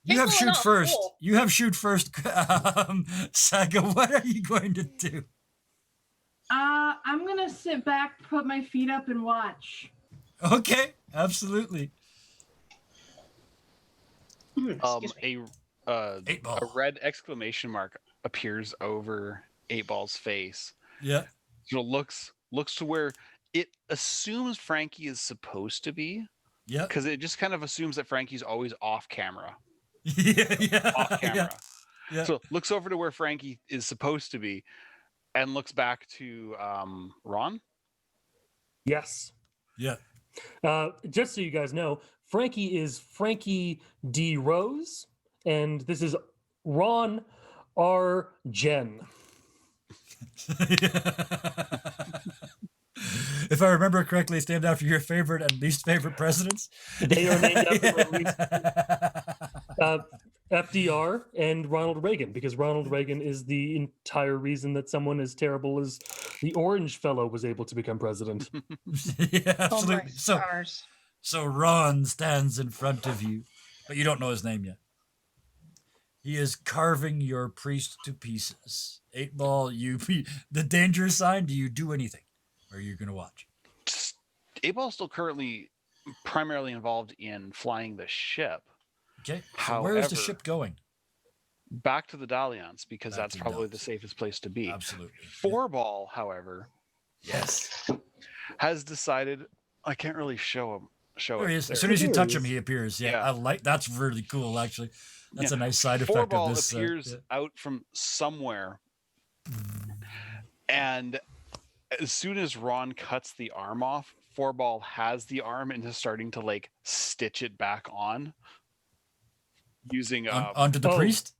You have shoot first. You have shoot first, Saga. What are you going to do? I'm gonna sit back, put my feet up, and watch. Okay, absolutely. Excuse me. 8 Ball. A red exclamation mark appears over 8 Ball's face. Yeah. So it looks to where it assumes Frankie is supposed to be, Yeah. because it just kind of assumes that Frankie's always off camera. Yeah. Off camera. Yeah. So looks over to where Frankie is supposed to be, and looks back to Ron. Yes. Yeah. Just so you guys know, Frankie is Frankie D. Rose, and this is Ron R. Jen. If I remember correctly, it's named after your favorite and least favorite presidents. They are named after FDR and Ronald Reagan, because Ronald Reagan is the entire reason that someone as terrible as the Orange Fellow was able to become president. Yeah, absolutely. Oh my stars. So Ron stands in front of you, but you don't know his name yet. He is carving your priest to pieces. 8-Ball, the danger sign, do you do anything? Or are you going to watch? 8-Ball's still currently primarily involved in flying the ship. Okay, so where is the However, ship going? Back to the Dalliance, because Back that's to the probably the Dalliance. safest place to be. Absolutely. 4-Ball, however, Yes. has decided, I can't really show him. There he is. There. As soon as you touch him, he appears. Yeah, Yeah. that's really cool, actually. That's Yeah. a nice side effect of 4-Ball this. appears out from somewhere, and as soon as Ron cuts the arm off, 4-Ball has the arm and is starting to like stitch it back on, using onto the priest.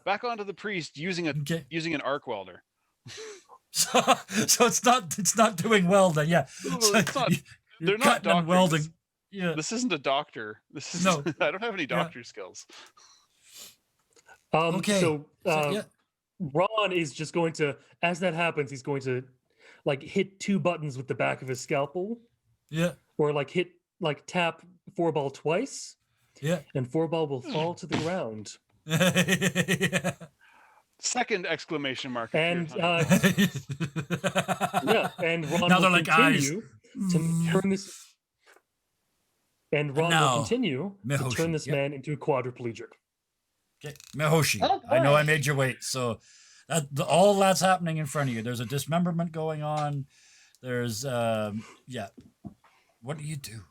back onto the priest using using an arc welder. So it's not doing well then. Yeah. So It's not, they're not cutting and doctors. welding. Yeah. This isn't a doctor. This is No. I don't have any doctor skills. Okay. So, yeah. Ron is just going to, as that happens, he's going to like hit 2 buttons with the back of his scalpel. Yeah. Or tap 4-Ball twice. Yeah. And 4-Ball will fall to the ground. Yeah. Second exclamation mark. And appears on yeah, and Ron Now will they're like eyes. continue to turn this. And Ron now, will continue to Mihoshi, turn this yep. man into a quadriplegic. Okay, Mihoshi. Oh, I know boy. I made you wait. So all that's happening in front of you. There's a dismemberment going on. There's yeah. What do you do?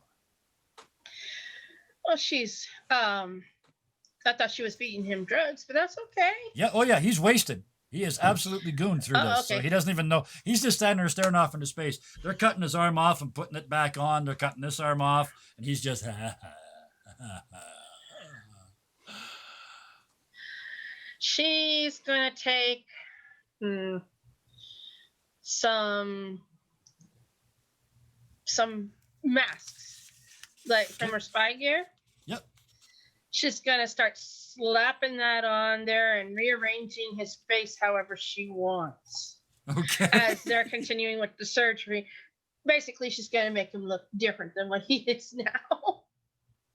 Well, she's I thought she was feeding him drugs, but that's okay. Yeah. Oh yeah. He's wasted. He is absolutely gooned through this. So okay. he doesn't even know. He's just standing there staring off into space. They're cutting his arm off and putting it back on. They're cutting this arm off, and he's just. She's gonna take some masks, like from her spy gear. Yep. She's gonna start slapping that on there and rearranging his face however she wants. Okay. As they're continuing with the surgery, basically she's gonna make him look different than what he is now.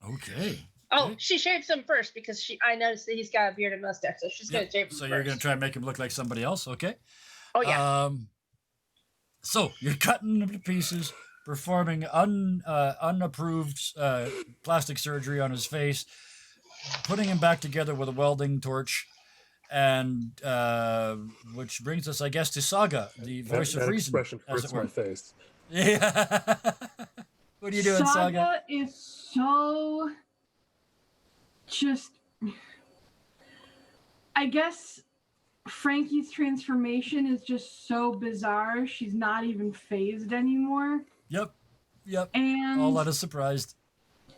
Okay. Oh, Okay. she shaves him first because I noticed that he's got a beard and mustache, so she's gonna Yep. shave him So first. you're gonna try and make him look like somebody else. Okay. Oh yeah. So you're cutting him to pieces, performing unapproved plastic surgery on his face, putting him back together with a welding torch, and which brings us, I guess, to Saga, the voice that of reason. expression as hurts it were. my face. Yeah. What are you doing, Saga? Saga is so just. I guess Frankie's transformation is just so bizarre. She's not even phased anymore. Yep. All And that is surprised.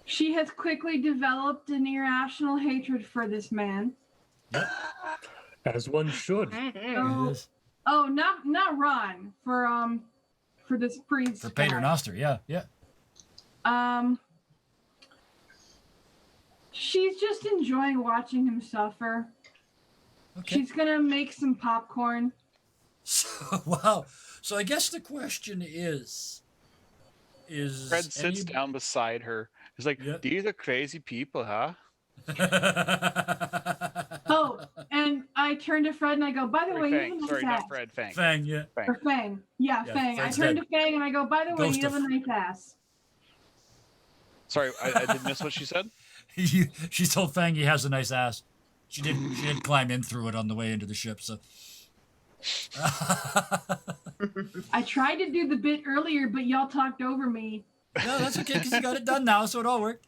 she has quickly developed an irrational hatred for this man. As one should. Mhm. It is. Oh, not Ron, for this priest. For Pater Noster, yeah. She's just enjoying watching him suffer. Okay. She's gonna make some popcorn. So, wow. So I guess the question is Fred sits down beside her. He's like, Yep. "These are crazy people, huh?" Oh, and I turn to Fred and I go, by the way, you have a Fang. nice Sorry, ass. not Fred. Fang. Fang, yeah. Or Fang. Yeah, Yeah, Fang. Fred's I turn dead. to Fang and I go, by the way, Ghost you have a of- nice ass. Sorry, I did miss what she said. She told Fang he has a nice ass. She did climb in through it on the way into the ship, so. I tried to do the bit earlier, but y'all talked over me. No, that's okay because you got it done now, so it all worked.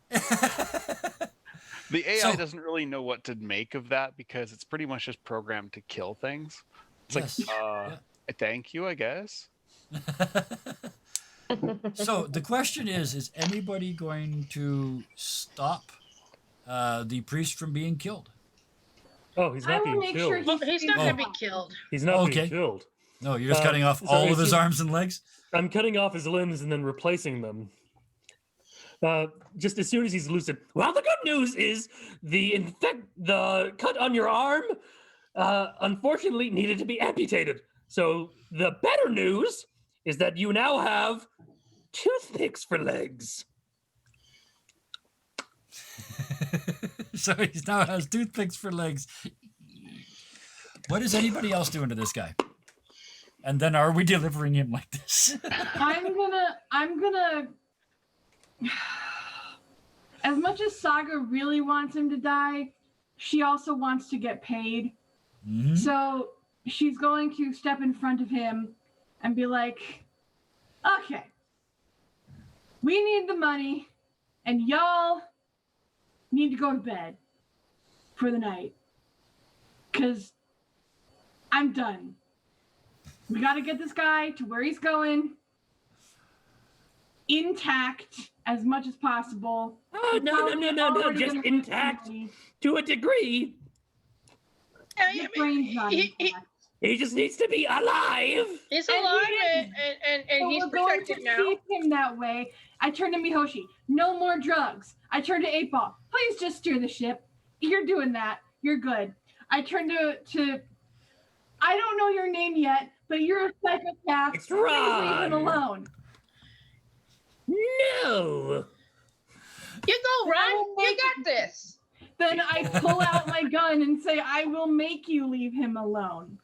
The AI So- doesn't really know what to make of that because it's pretty much just programmed to kill things. It's Yes. like, thank you, I guess. So the question is anybody going to stop the priest from being killed? Oh, he's I not will being make killed. sure Well, he's not stays going to be alive. killed. He's not Okay. being killed. No, you're just cutting off so all of it's his just- arms and legs? I'm cutting off his limbs and then replacing them. Just as soon as he's lucid. Well, the good news is the cut on your arm, unfortunately, needed to be amputated. So the better news is that you now have toothpicks for legs. So he now has toothpicks for legs. What is anybody else doing to this guy? And then are we delivering him like this? I'm gonna as much as Saga really wants him to die, she also wants to get paid. Mhm. So she's going to step in front of him and be like, okay, we need the money and y'all need to go to bed for the night. Cause I'm done. We got to get this guy to where he's going intact as much as possible. Oh, no, Already just gonna waste intact money. to a degree. Yeah, His I brain's mean, not intact. He just needs to be alive. he's And he alive is. and So he's we're going to protected now. keep him that way. I turn to Mihoshi. No more drugs. I turn to 8-Ball. Please just steer the ship. You're doing that. You're good. I turn to I don't know your name yet, but you're a psychopath. It's Please leave him Ron. alone. No. You go, Ron. You got this. Then I pull out my gun and say, I will make you leave him alone.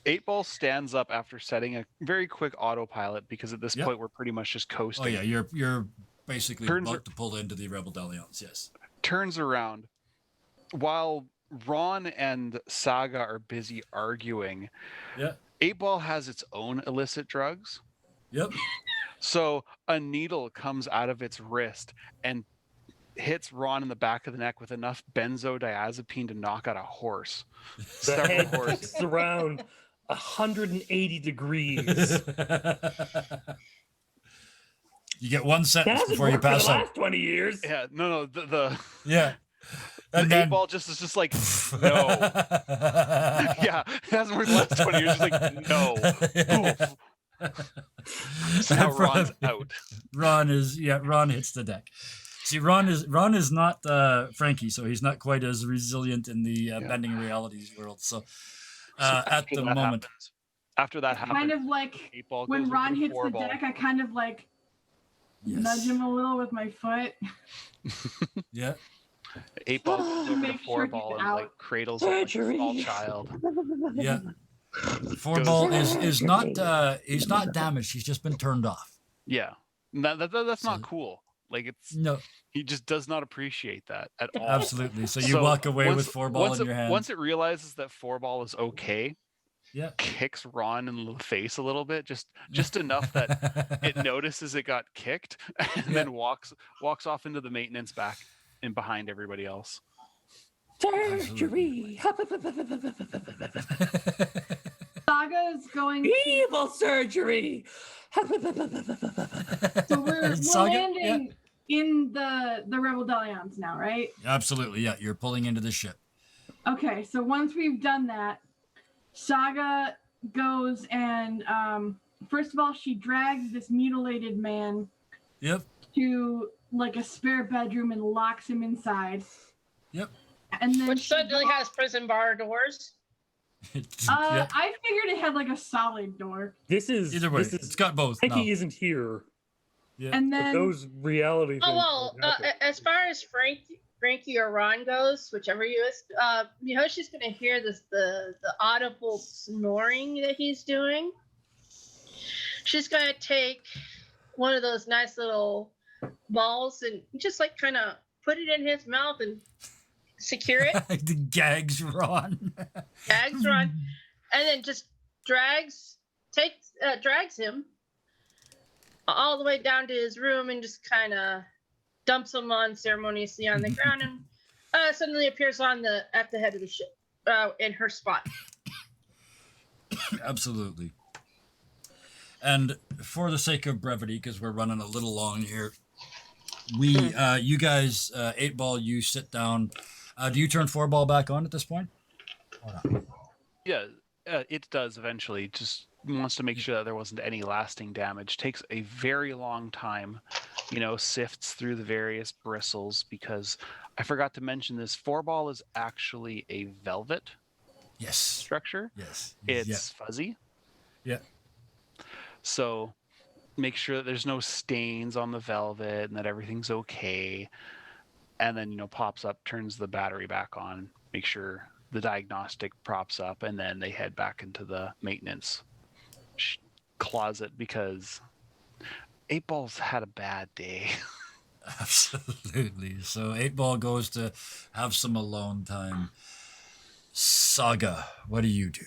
8-Ball stands up after setting a very quick autopilot because at this Yep. point we're pretty much just coasting. Oh yeah, you're basically Turns about are- to pull into the Rebel Dalliance, yes. Turns around while Ron and Saga are busy arguing. Yeah. 8-Ball has its own illicit drugs. Yep. So a needle comes out of its wrist and hits Ron in the back of the neck with enough benzodiazepine to knock out a horse. The Several head horses. tips around 180 degrees. You get one That sentence hasn't before you worked for pass the out. last 20 years. Yeah, no, the Yeah. the And then 8-Ball just is just like no. Yeah, it hasn't worked the last 20 years. Just like no. Poof. So now Ron's out. Ron hits the deck. See, Ron is not Frankie, so he's not quite as resilient in the bending realities world. So at after the that moment, happens- after that happens, Kind of like 8-Ball when goes Ron over to hits the 4-Ball. deck, I kind of like nudge him a little with my foot. yeah, 8-Ball goes over to Make sure he's 4-Ball and out. like cradles him like a small Surgery. child. yeah. Four ball is not he's not damaged. He's just been turned off. Yeah, that's not So- cool. Like it's No, he just does not appreciate that at all. absolutely. So you walk away with four ball in your hand. Once it realizes that 4-Ball is okay, Yeah. kicks Ron in the face a little bit, just enough that it notices it got kicked, and then walks off into the maintenance back and behind everybody else. Surgery. Saga's going. Evil surgery. So we're Saga? landing in the Rebel Dalliance now, right? Absolutely, yeah. You're pulling into the ship. Okay, so once we've done that, Saga goes and first of all, she drags this mutilated man Yep. to like a spare bedroom and locks him inside. Yep. And then Which she suddenly goes- has prison bar doors. Yeah. I figured it had like a solid door. Either way, it's got both. Frankie now. isn't here. Yeah. And But then those reality things. Oh well, don't happen. as far as Frankie or Ron goes, whichever you is, Mihoshi's gonna hear the audible snoring that he's doing. She's gonna take one of those nice little balls and just like kind of put it in his mouth and secure it. The gags Ron. Tags Ron, and then just drags him all the way down to his room and just kind of dumps him unceremoniously on the ground and suddenly appears at the head of the ship in her spot. Absolutely. And for the sake of brevity, because we're running a little long here, you guys, 8-Ball, you sit down. Do you turn 4-Ball back on at this point? Yeah, it does eventually. Just wants to make sure that there wasn't any lasting damage. Takes a very long time, sifts through the various bristles because I forgot to mention this. 4-ball is actually a velvet Yes. structure. Yes. It's fuzzy. Yeah. So make sure that there's no stains on the velvet and that everything's okay. And then, pops up, turns the battery back on, make sure the diagnostic props up, and then they head back into the maintenance closet because 8-Ball's had a bad day. Absolutely. So 8-Ball goes to have some alone time. Saga, what do you do?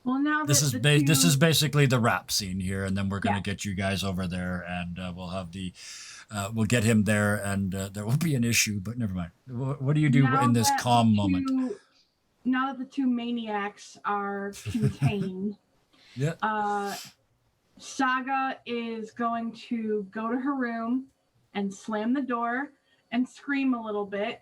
Well, now This that is the this is two, basically the rap scene here, and then we're gonna Yeah. get you guys over there, and we'll have we'll get him there, and there will be an issue, but never mind. What do you do now in this that the calm moment? now that the two maniacs are contained, Yeah. Saga is going to go to her room and slam the door and scream a little bit.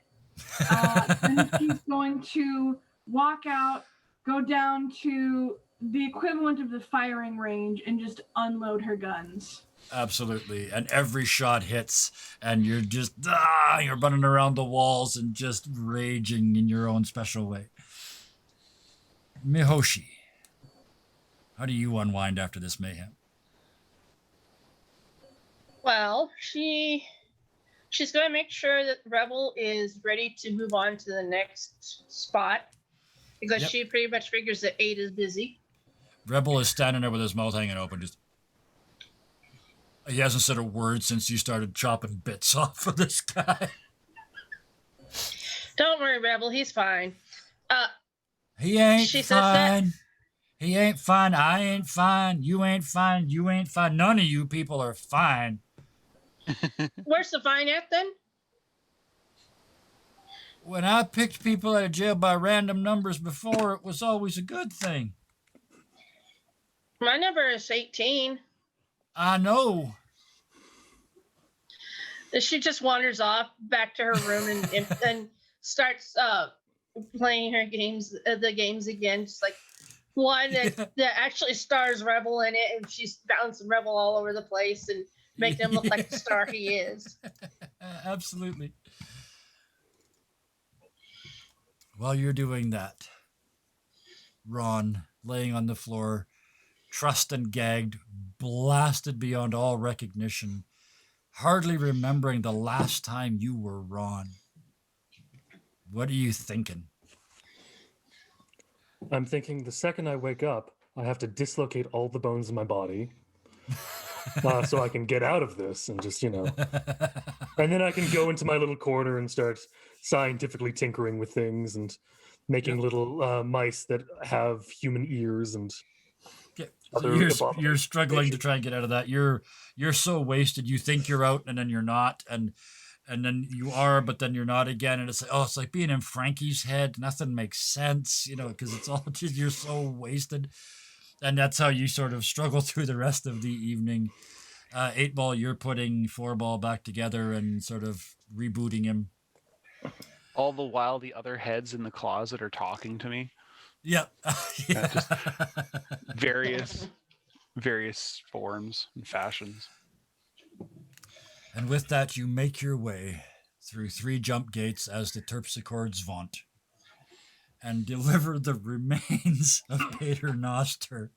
Then she's going to walk out, go down to the equivalent of the firing range, and just unload her guns. Absolutely. And every shot hits, and you're just you're running around the walls and just raging in your own special way. Mihoshi, how do you unwind after this mayhem? Well, she's going to make sure that Rebel is ready to move on to the next spot because Yep. she pretty much figures that 8 is busy. Rebel is standing there with his mouth hanging open, just he hasn't said a word since you started chopping bits off of this guy. Don't worry, Rebel, he's fine. He ain't She says that- fine. He ain't fine. I ain't fine. You ain't fine. You ain't fine. None of you people are fine. Where's the fine at then? When I picked people out of jail by random numbers before, it was always a good thing. My number is 18. I know. She just wanders off back to her room and starts playing her games, the games again, just like one that actually stars Rebel in it, and she's bouncing Rebel all over the place and making him look like the star he is. Absolutely. While you're doing that, Ron, laying on the floor, trussed and gagged, blasted beyond all recognition, hardly remembering the last time you were Ron. What are you thinking? I'm thinking the second I wake up, I have to dislocate all the bones in my body so I can get out of this and just, and then I can go into my little corner and start scientifically tinkering with things and making little mice that have human ears and other you're struggling to try and get out of that. You're so wasted. You think you're out and then you're not, and then you are, but then you're not again. And it's like, it's like being in Frankie's head. Nothing makes sense, because it's all just, you're so wasted. And that's how you sort of struggle through the rest of the evening. 8-Ball, you're putting 4-Ball back together and sort of rebooting him. All the while, the other heads in the closet are talking to me. Yep. Yeah. Just various forms and fashions. And with that, you make your way through 3 jump gates as the Terpsichords vaunt, and deliver the remains of Peter Noster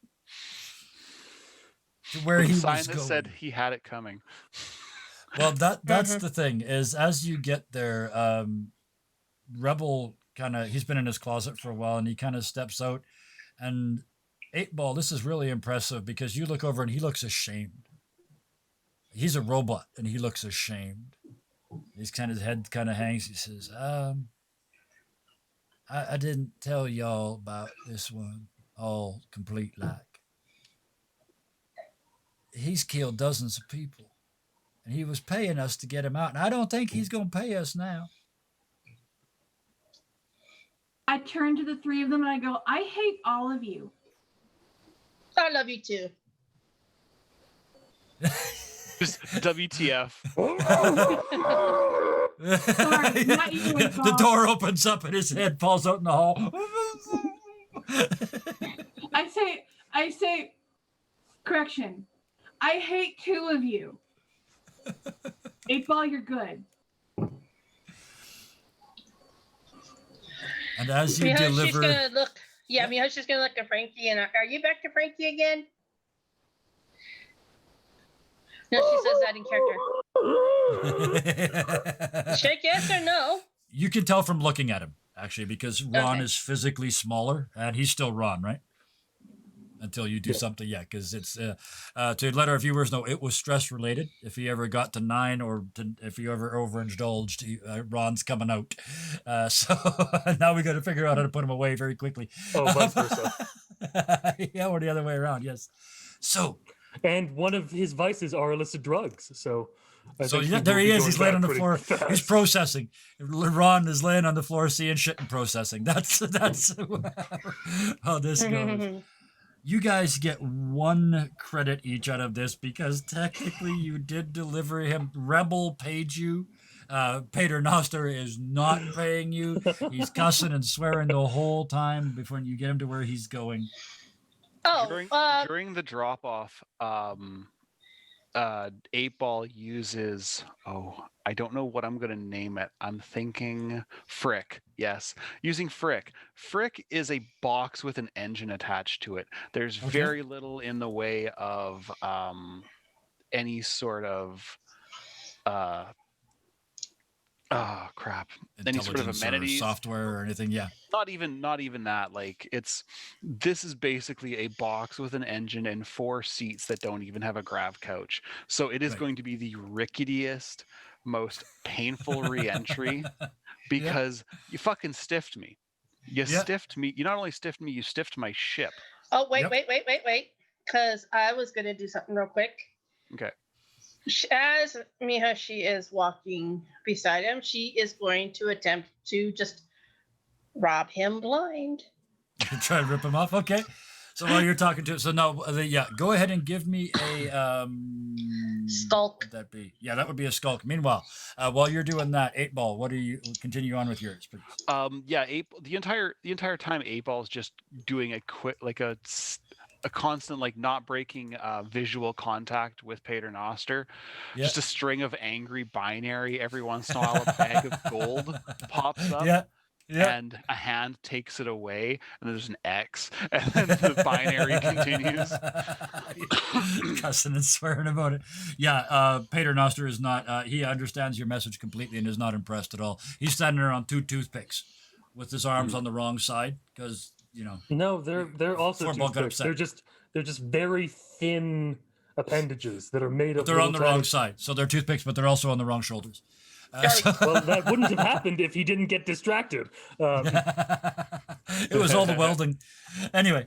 to where he was sign going. that said he had it coming. Well, that's the thing, is as you get there, Rebel he's been in his closet for a while, and he kind of steps out, and 8-Ball, this is really impressive because you look over and he looks ashamed. He's a robot and he looks ashamed. His head kind of hangs. He says, I didn't tell y'all about this one all complete like. He's killed dozens of people, and he was paying us to get him out, and I don't think he's going to pay us now. I turn to the 3 of them and I go, I hate all of you. I love you too. Just WTF. Sorry, not you, The Bob. door opens up and his head falls out in the hall. I say, correction. I hate two of you. 8-Ball, you're good. And as you Miho's just deliver, gonna look. Yeah, Miho's just gonna look at Frankie and are you back to Frankie again? No, she says that in character. Shake yes or no. you can tell from looking at him actually, because Ron Okay. is physically smaller, and he's still Ron, right? Until you do Yeah. something, yeah, because it's to let our viewers know it was stress related. If he ever got to 9 or if he ever overindulged, Ron's coming out. So now we got to figure out how to put him away very quickly. Oh, vice versa. Yeah, or the other way around. Yes. So And one of his vices are illicit drugs. So, I think yeah, will there he be is. going He's laying back on the pretty floor. fast. He's processing. Ron is laying on the floor, seeing shit and processing. That's how this goes. You guys get 1 credit each out of this because technically you did deliver him. Rebel paid you. Pater Noster is not paying you. He's cussing and swearing the whole time before you get him to where he's going. Oh, During the drop off, 8-Ball uses, I don't know what I'm gonna name it. I'm thinking Frick. Yes, using Frick. Frick is a box with an engine attached to it. There's Okay. very little in the way of any sort of crap. Any sort of Intelligence or amenities, software or anything. Yeah. not even that. Like, this is basically a box with an engine and 4 seats that don't even have a grav couch. So it is Right. going to be the ricketiest, most painful re-entry because you fucking stiffed me. You stiffed me. You not only stiffed me, you stiffed my ship. oh, wait, Yep. wait. Because I was gonna do something real quick. Okay. As Miho, she is walking beside him. She is going to attempt to just rob him blind. Try to rip him off. Okay. So while you're talking to, so no, yeah, go ahead and give me a Skulk. What would that be? Yeah, that would be a skulk. Meanwhile, while you're doing that, 8-Ball, what do you continue on with yours, please? Yeah, the entire time 8-Ball is just doing a quick, like a constant, like, not breaking visual contact with Pater Noster. Yeah. Just a string of angry binary. Every once in a while, a bag of gold pops up. Yeah. Yeah. And a hand takes it away, and there's an X, and then the binary continues. Cussing and swearing about it. Yeah, Pater Noster is not, he understands your message completely and is not impressed at all. He's standing there on 2 toothpicks with his arms on the wrong side because, you know. No, they're also Floorball got toothpicks. upset. They're just very thin appendages that are made of. They're on the little wrong tiny- side. So they're toothpicks, but they're also on the wrong shoulders. Well, that wouldn't have happened if he didn't get distracted. It was all the welding. Anyway,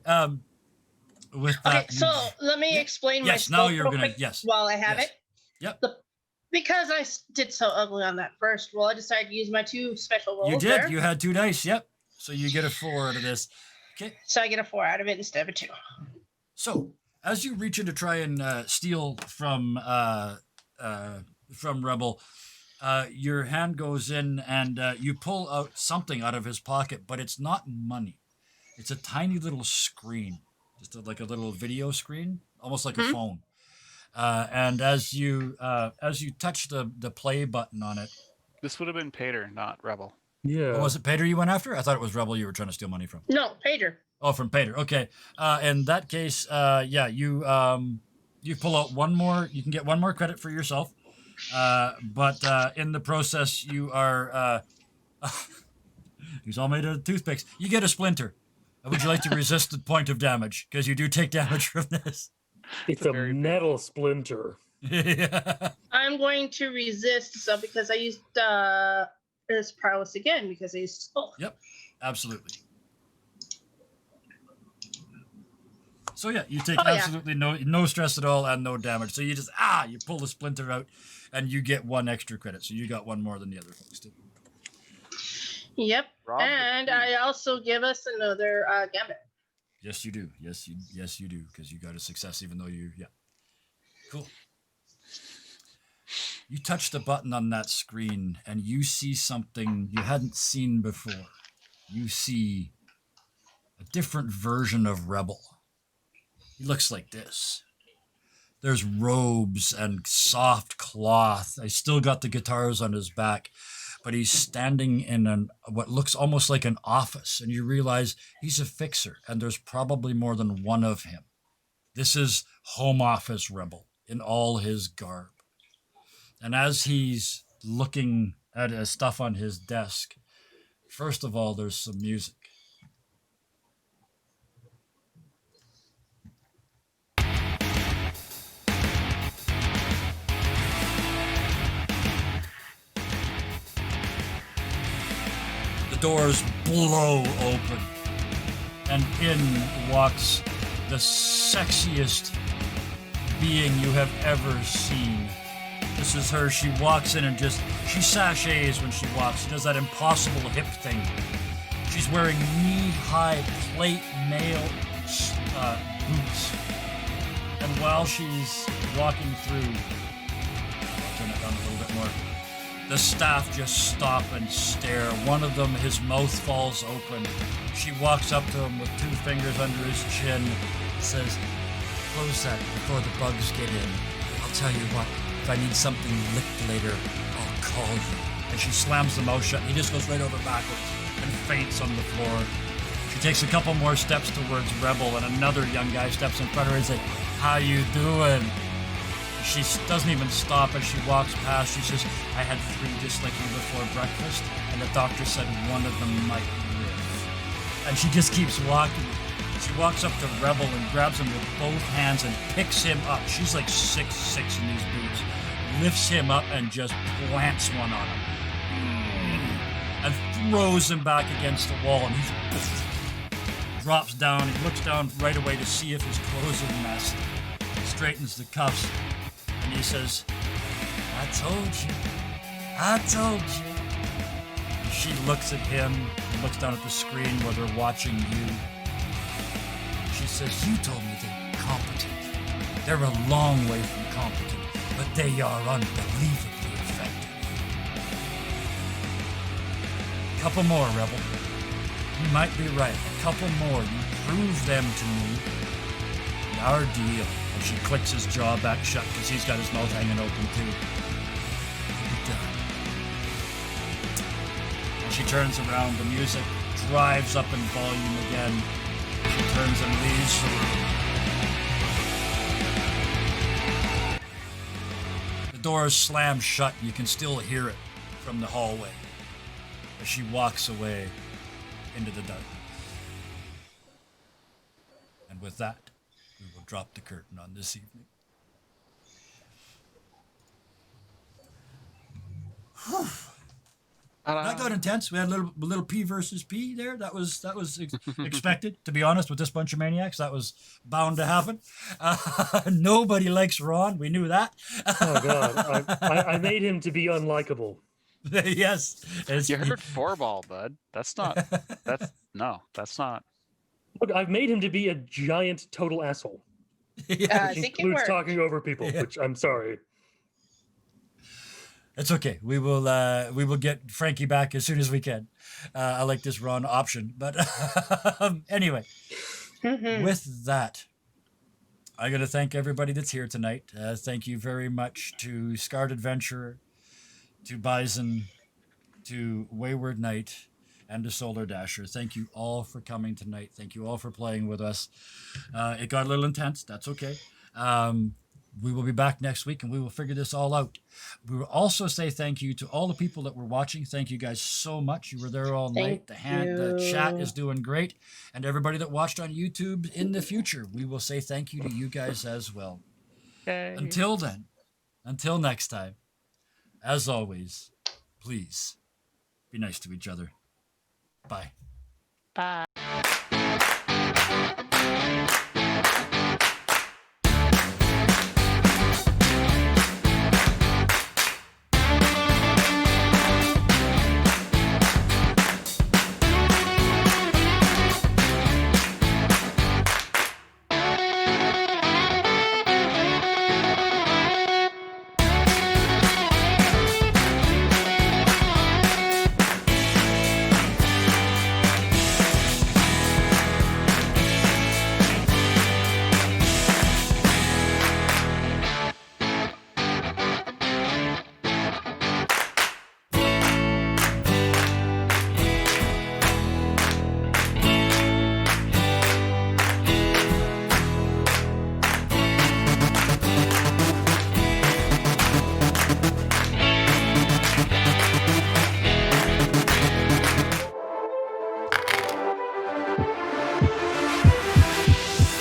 with that. Okay, so let me explain Yes, my now skulk you're real gonna- quick yes. while I have Yes. it. Yep. Because I did so ugly on that first roll, I decided to use my 2 special rolls. You did. there. You had 2 dice. Yep. So you get a 4 out of this. Okay. So I get a 4 out of it instead of a 2. So as you reach in to try and steal from Rebel, your hand goes in and you pull out something out of his pocket, but it's not money. It's a tiny little screen, just like a little video screen, almost like a phone. And as you touch the play button on it, This would have been Pater, not Rebel. Yeah. was it Pater you went after? I thought it was Rebel you were trying to steal money from. No, pager. Oh, from Pater. Okay. In that case, yeah, you pull out one more. You can get 1 more credit for yourself. But in the process, you are. He's all made of toothpicks. You get a splinter. Would you like to resist the point of damage? Because you do take damage from this. It's a a very big metal splinter. Yeah. I'm going to resist so because I used his prowess again because he's skull. Yep. Absolutely. So yeah, you take Oh, yeah. absolutely no stress at all and no damage. So you just you pull the splinter out, and you get 1 extra credit. So you got 1 more than the other folks did. Yep. Rob the And Queen. I also give us another gambit. Yes, you do. Yes, you do, because you got a success, even though you. Yeah. Cool. You touch the button on that screen and you see something you hadn't seen before. You see a different version of Rebel. He looks like this. There's robes and soft cloth. I still got the guitars on his back, but he's standing in what looks almost like an office, and you realize he's a fixer, and there's probably more than one of him. This is Home Office Rebel in all his garb. And as he's looking at his stuff on his desk, first of all, there's some music. The doors blow open, and in walks the sexiest being you have ever seen. This is her. She walks in and she sachets when she walks. She does that impossible hip thing. She's wearing knee-high plate mail boots. And while she's walking through, I'll turn it down a little bit more. The staff just stop and stare. One of them, his mouth falls open. She walks up to him with 2 fingers under his chin, says, "Close that before the bugs get in. I'll tell you what, if I need something licked later, I'll call you." And she slams the mouth shut. He just goes right over backwards and faints on the floor. She takes a couple more steps towards Rebel, and another young guy steps in front of her and says, "How you doing?" She doesn't even stop as she walks past. She says, "I had 3 just like you before breakfast, and the doctor said one of them might live." And she just keeps walking. She walks up to Rebel and grabs him with both hands and picks him up. She's like 6'6" in these boots. Lifts him up and just plants one on him. And throws him back against the wall, and he drops down. He looks down right away to see if his clothes are a mess. Straightens the cuffs. And he says, "I told you. I told you." And she looks at him and looks down at the screen where they're watching you. She says, "You told me they're competent. They're a long way from competent, but they are unbelievably effective." Couple more, Rebel. You might be right. A couple more. You prove them to me. Our deal. And she clicks his jaw back shut because he's got his mouth hanging open too. We're done. And she turns around. The music drives up in volume again. She turns and leaves the room. The doors slam shut. You can still hear it from the hallway as she walks away into the darkness. And with that, we will drop the curtain on this evening. That got intense. We had a little P versus P there. That was expected. To be honest, with this bunch of maniacs, that was bound to happen. Nobody likes Ron. We knew that. Oh God, I made him to be unlikable. Yes. You heard 4-ball, bud. That's not. That's not. Look, I've made him to be a giant total asshole. I Which think it includes worked. talking over people, which I'm sorry. It's okay. We will get Frankie back as soon as we can. I like this Ron option, but anyway, with that, I'm going to thank everybody that's here tonight. Thank you very much to Scarred Adventurer, to Bison, to Wayward Knight, and to Solar Dasher. Thank you all for coming tonight. Thank you all for playing with us. It got a little intense. That's okay. We will be back next week and we will figure this all out. We will also say thank you to all the people that were watching. Thank you guys so much. You were there all night. The chat is doing great. And everybody that watched on YouTube in the future, we will say thank you to you guys as well. Yay. Until then, until next time, as always, please be nice to each other. Bye. Bye.